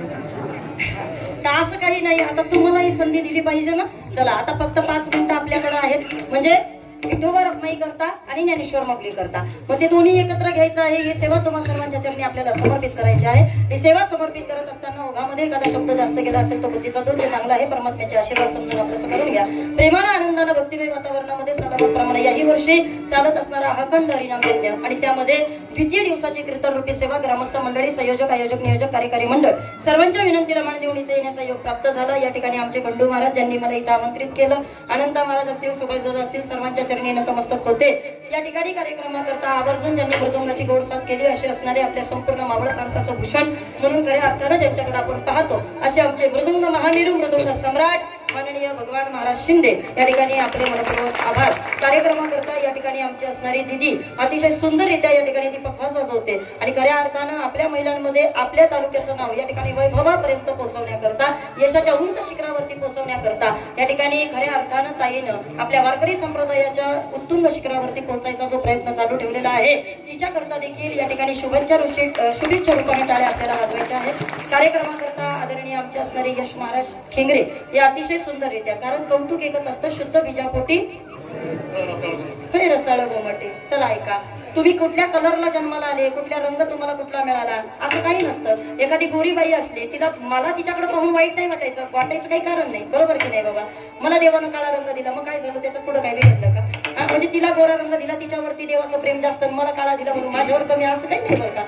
तर असं काही नाही. आता तुम्हाला ही संधी दिली पाहिजे ना. चला आता फक्त 5 मिनिटं आपल्याकडे आहेत. म्हणजे विठोबा रखमाई करता आणि ज्ञानेश्वर माऊली करता, मग ते दोन्ही एकत्र घ्यायचं आहे. ही सेवा तुम्हा सर्वांच्या चरणी आपल्याला समर्पित करायची आहे. ही सेवा समर्पित करत असताना ओघामध्ये एखादा शब्द जास्त गेला असेल तर बुद्धीचा दोष चांगला आहे. परमात्म्याचे आशीर्वाद समजून आपलं करून घ्या. प्रेमानं आनंदानं भक्तिमय वातावरणामध्ये सदाप्रमाणे याही वर्षी चालत असणारा अखंड हरिनाम यज्ञ आणि त्यामध्ये द्वितीय दिवसाची कीर्तन रूपी सेवा, ग्रामस्थ मंडळी, संयोजक, आयोजक, नियोजक, कार्यकारी मंडळ सर्वांच्या विनंतीला मान देऊन इथे येण्याचा योग प्राप्त झाला. या ठिकाणी आमचे खंडू महाराज ज्यांनी मला इथं आमंत्रित केलं, अनंता महाराज असतील, सुभाषदादा असतील, सर्वांच्या चरणी नतमस्तक होते. या ठिकाणी कार्यक्रमाकरता आवर्जून ज्यांनी मृदुंगाची गोड साथ केली असे असणारे आपल्या संपूर्ण मावळ प्रांताचं भूषण म्हणून खऱ्या अर्थानं ज्यांच्याकडे आपण पाहतो असे आमचे मृदुंग महामेरू, मृदुंग सम्राट माननीय भगवान महाराज शिंदे या ठिकाणी आपले मनपूर्वक आभार. कार्यक्रमाकरता या ठिकाणी आमची असणारी दिदी अतिशय सुंदररित्या या ठिकाणी दीपक वाजवते आणि खऱ्या अर्थानं आपल्या महिलांमध्ये आपल्या तालुक्याचं नाव या ठिकाणी वैभवापर्यंत पोहोचवण्याकरता, यशाच्या उंच शिखरावरती पोहोचवण्याकरता या ठिकाणी खऱ्या अर्थानं ताईनं आपल्या वारकरी संप्रदायाच्या उत्तुंग शिखरावरती पोहोचायचा जो प्रयत्न चालू ठेवलेला आहे, तिच्याकरता देखील या ठिकाणी शुभेच्छा रूपाने टाळ्या आपल्याला वाजवायच्या आहेत. कार्यक्रमाकरता आदरणीय आमचे असणारे यश महाराज खेंगरे हे अतिशय सुंदर रित्या, कारण कौतुक एकच असतं, शुद्ध बीजापोटी फळे रसाळ गोमटे. चला ऐका, तुम्ही कुठल्या कलरला जन्माला आले, कुठल्या रंग तुम्हाला कुठला मिळाला असं काही नसतं. एखादी गोरी बाई असली, तिला मला तिच्याकडे पाहून वाईट नाही वाटायचं काही कारण नाही, बरोबर की नाही बाबा. मला देवानं काळा रंग दिला, मग काय झालं, त्याचं पुढं काय बिघडलं का? म्हणजे तिला गोरा रंग दिला, तिच्यावरती देवाचं प्रेम जास्त, मला काळा दिला म्हणून माझ्यावर कमी असं काही नाही बरं का.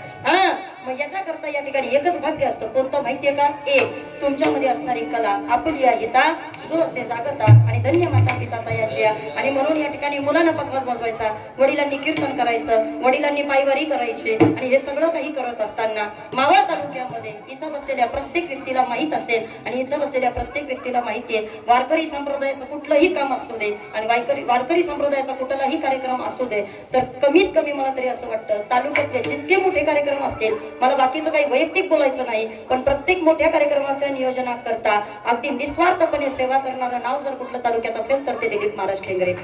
मग याच्याकरता या ठिकाणी एकच भाग्य असतं, कोणतं माहितीये का? एक, तुमच्यामध्ये असणारी कला, आपुलिया, हिता, जो असते जागता आणि धन्य माता पिता याची. आणि म्हणून या ठिकाणी मुलांना पखवाज वाजवायचा, वडिलांनी कीर्तन करायचं, वडिलांनी पायवारी करायची. आणि हे सगळं काही करत असताना मावळ तालुक्यामध्ये इथं बसलेल्या प्रत्येक व्यक्तीला माहित असेल, आणि इथं बसलेल्या प्रत्येक व्यक्तीला माहितीये, वारकरी संप्रदायाचं कुठलंही काम असू दे आणि वारकरी संप्रदायाचा कुठलाही कार्यक्रम असू दे, तर कमीत कमी मला तरी असं वाटतं, तालुक्यातले जितके मोठे कार्यक्रम असतील, मला बाकीचं काही वैयक्तिक बोलायचं नाही, पण प्रत्येक मोठ्या कार्यक्रमाच्या नियोजनाकरता अगदी निस्वार्थपणे सेवा करणारं नाव जर कुठलं तालुक्यात असेल तर ते दिलीप महाराज खेंगरे.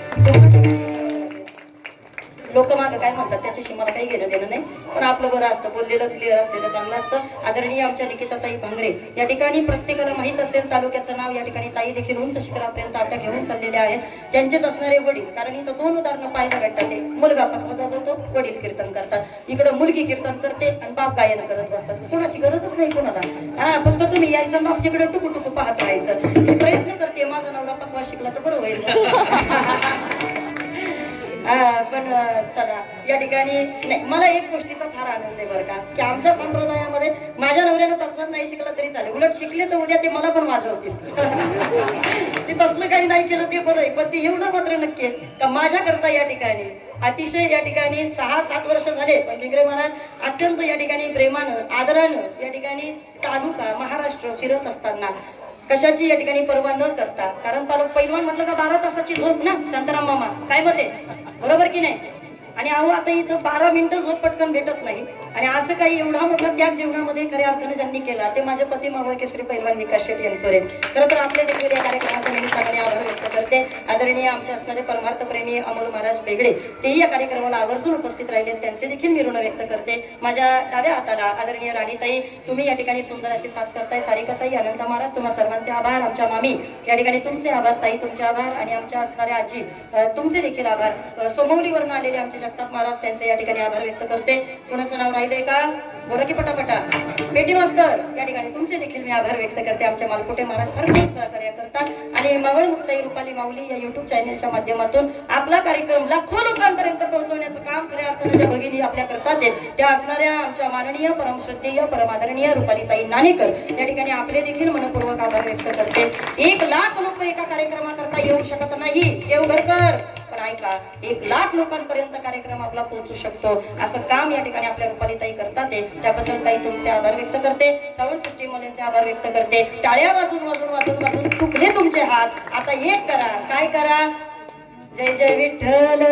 लोक मागं काय म्हणतात त्याच्याशी मला काही घेणं देणं नाही, पण आपलं बरं असतं, बोललेलं क्लिअर असलेलं चांगलं असतं. आदरणीय आमच्या निकिताताई भांगरे या ठिकाणी प्रत्येकाला माहित असेल तालुक्याचं नाव, या ठिकाणी ताई देखील उंच शिखरापर्यंत आट्या घेऊन चाललेल्या आहेत. त्यांचेच असणारे वडील, कारण इथं दोन उदाहरणं पाहायला भेटतात. ते मुलगा पखवाज वाजवतो, वडील कीर्तन करतात. इकडं मुलगी कीर्तन करते आणि बाप गायन करत बसतात. कोणाची गरजच नाही कोणाला. फक्त तुम्ही यायचं, बाप तिकडे टुकू टुकू पाहत राहायचं. मी प्रयत्न करते, माझा नवरा पखवाज शिकला तर बरं होईल. पण चला या ठिकाणी नाही, मला एक गोष्टीचा फार आनंद आहे बरं का, की आमच्या संप्रदायामध्ये माझ्या नवऱ्यानं पखवाज नाही शिकला तरी चालेल, उलट शिकले तर उद्या ते मला पण वाजवतील. ते तसलं काही नाही केलं ते बरं आहे, पण ते एवढं मात्र नक्की आहे का माझ्याकरता या ठिकाणी अतिशय या ठिकाणी 6-7 वर्ष झाले, पण खेंगरे महाराज अत्यंत या ठिकाणी प्रेमानं आदरानं या ठिकाणी तालुका महाराष्ट्र फिरत असताना कशाची या ठिकाणी पर्वा न करता, कारण पैलवान म्हटलं का 12 तासाची झोप ना शांताराम मामा, काय मते, बरोबर की नाही. आणि अहो आता इथं 12 मिनिटं झोप पटकन भेटत नाही. आणि असं काही एवढा मोठा त्याग जीवनामध्ये खऱ्या अर्थाने ज्यांनी केला ते माझे पती मावळ केसरी पैलवान विकास शेट्टी यांचे. खरं तर आपल्या देखील या कार्यक्रमाच्या निमित्ताने आभार व्यक्त करते. आदरणीय आमचे असणारे परमार्थप्रेमी अमोल महाराज बेगडे तेही या कार्यक्रमाला आवर्जून उपस्थित राहिले, त्यांचे देखील मी ऋण व्यक्त करते. माझ्या डाव्या हाताला आदरणीय राणीताई, तुम्ही या ठिकाणी सुंदर अशी साथ करताय. सारिकाताई, अनंत महाराज, तुम्हा सर्वांचे आभार. आमच्या मामी या ठिकाणी तुमचे आभार. ताई तुमचे आभार. आणि आमच्या असणाऱ्या आजी तुमचे देखील आभार. सोमवलीवरून आलेले आमचे जगताप महाराज, त्यांचे या ठिकाणी आभार व्यक्त करते. कोणाचं नाव राहिलंय का? बोला की पटापटा. पेटी मास्तर या ठिकाणी तुमचे देखील मी आभार व्यक्त करते. आमच्या मालकोटे महाराज फार सहकार्य करतात. आणि मावळ मुक्ताई रुपाली माऊली या युट्यूब चॅनलच्या माध्यमातून आपला कार्यक्रम लाखो लोकांपर्यंत पोहोचवण्याचं काम खऱ्या अर्थाने ज्या भगिनी आपल्या करतात त्या असणाऱ्या आमच्या माननीय परमश्रद्धेय परमादरणीय रुपालीताई नाणेकर या ठिकाणी आपले देखील मनपूर्वक आभार व्यक्त करते. 1 लाख लोक एका कार्यक्रमाकरता येऊ शकत नाही देवघरकर, पण ऐका 1 लाख लोकांपर्यंत कार्यक्रम आपला पोहोचू शकतो असं काम या ठिकाणी आपल्या रुपालीताई करतात. त्याबद्दल ताई तुमचे आभार व्यक्त करते. सावळ सृष्टी मुलांचे आभार व्यक्त करते. टाळ्या वाजून वाजून वाजून वाजून तुकले तुमचे हात. आता एक करा, काय करा? जय जय विठ्ठल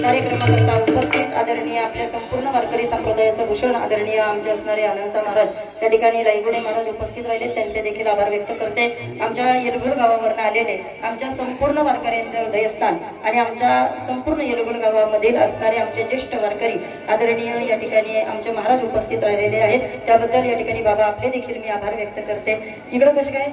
कार्यक्रमाकरता उपस्थित आदरणीय आपल्या संपूर्ण वारकरी संप्रदायाचं भूषण आदरणीय आमचे असणारे अनंत महाराज त्या ठिकाणी लाईगुडे महाराज उपस्थित राहिले, त्यांचे देखील आभार व्यक्त करते। आमच्या येलगुल गावावरून आलेले आमच्या संपूर्ण वारकऱ्यांचे हृदयस्थान आणि आमच्या संपूर्ण येलगुल गावामधील असणारे आमचे ज्येष्ठ वारकरी आदरणीय या ठिकाणी आमचे महाराज उपस्थित राहिलेले आहेत, त्याबद्दल या ठिकाणी बाबा आपले देखील मी आभार व्यक्त करते। इकडं कसं काय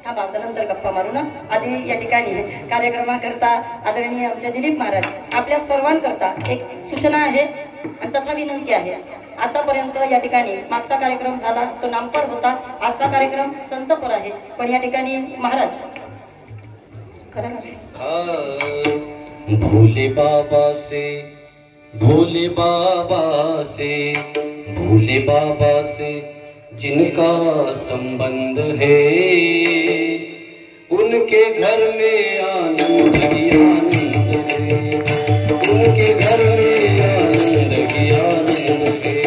हा बाबानंतर गप्पा मारू ना। आधी या ठिकाणी कार्यक्रमाकरता आदरणीय आमच्या दिलीप महाराज आपल्या सर्वांकरता एक सूचना आहे आणि तथा विनंती आहे। आतापर्यंत या ठिकाणी मागचा कार्यक्रम झाला तो नामपर होता, आजचा कार्यक्रम संतपर आहे, पण या ठिकाणी महाराज भोले बाबा से भोले बाबा से भोले बाबा से जिनका संबंध है उनके घर में आनंद ही आनंद है, उनके घर में आनंद ही आनंद है।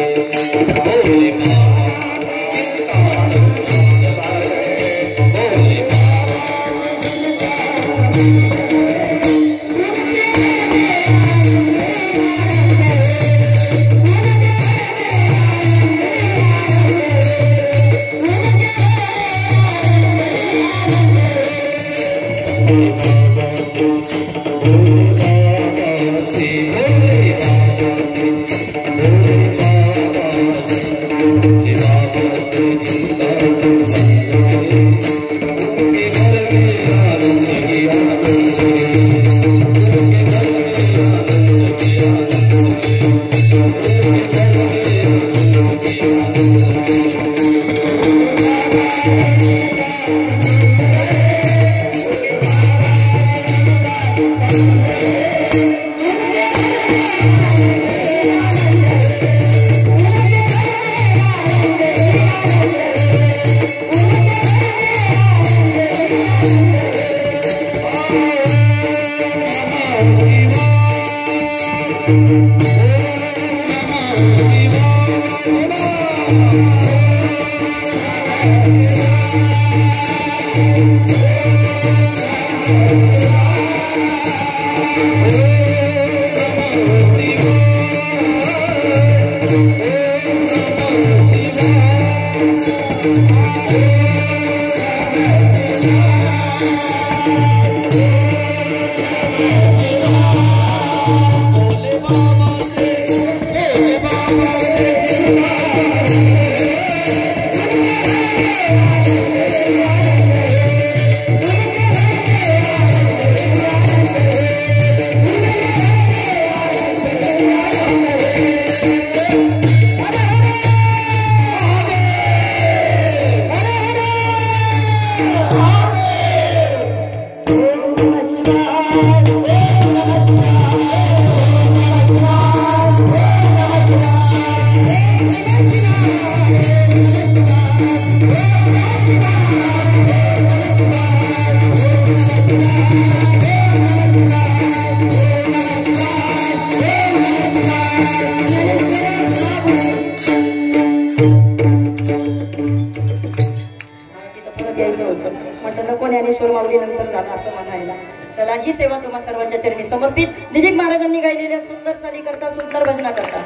भोले ही सेवा तुम्हा सर्वांच्या चरणी समर्पित। दिलीप महाराजांनी गायलेल्या सुंदर चाली करता सुंदर भजना करता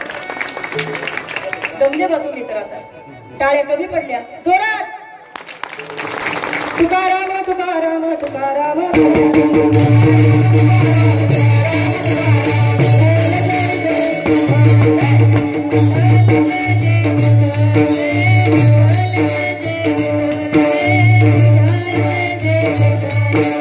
दमले बघू मित्र, आता टाळ्या कमी पडल्या, जोरात Tukaram Tukaram Tukaram Thank you. Thank you.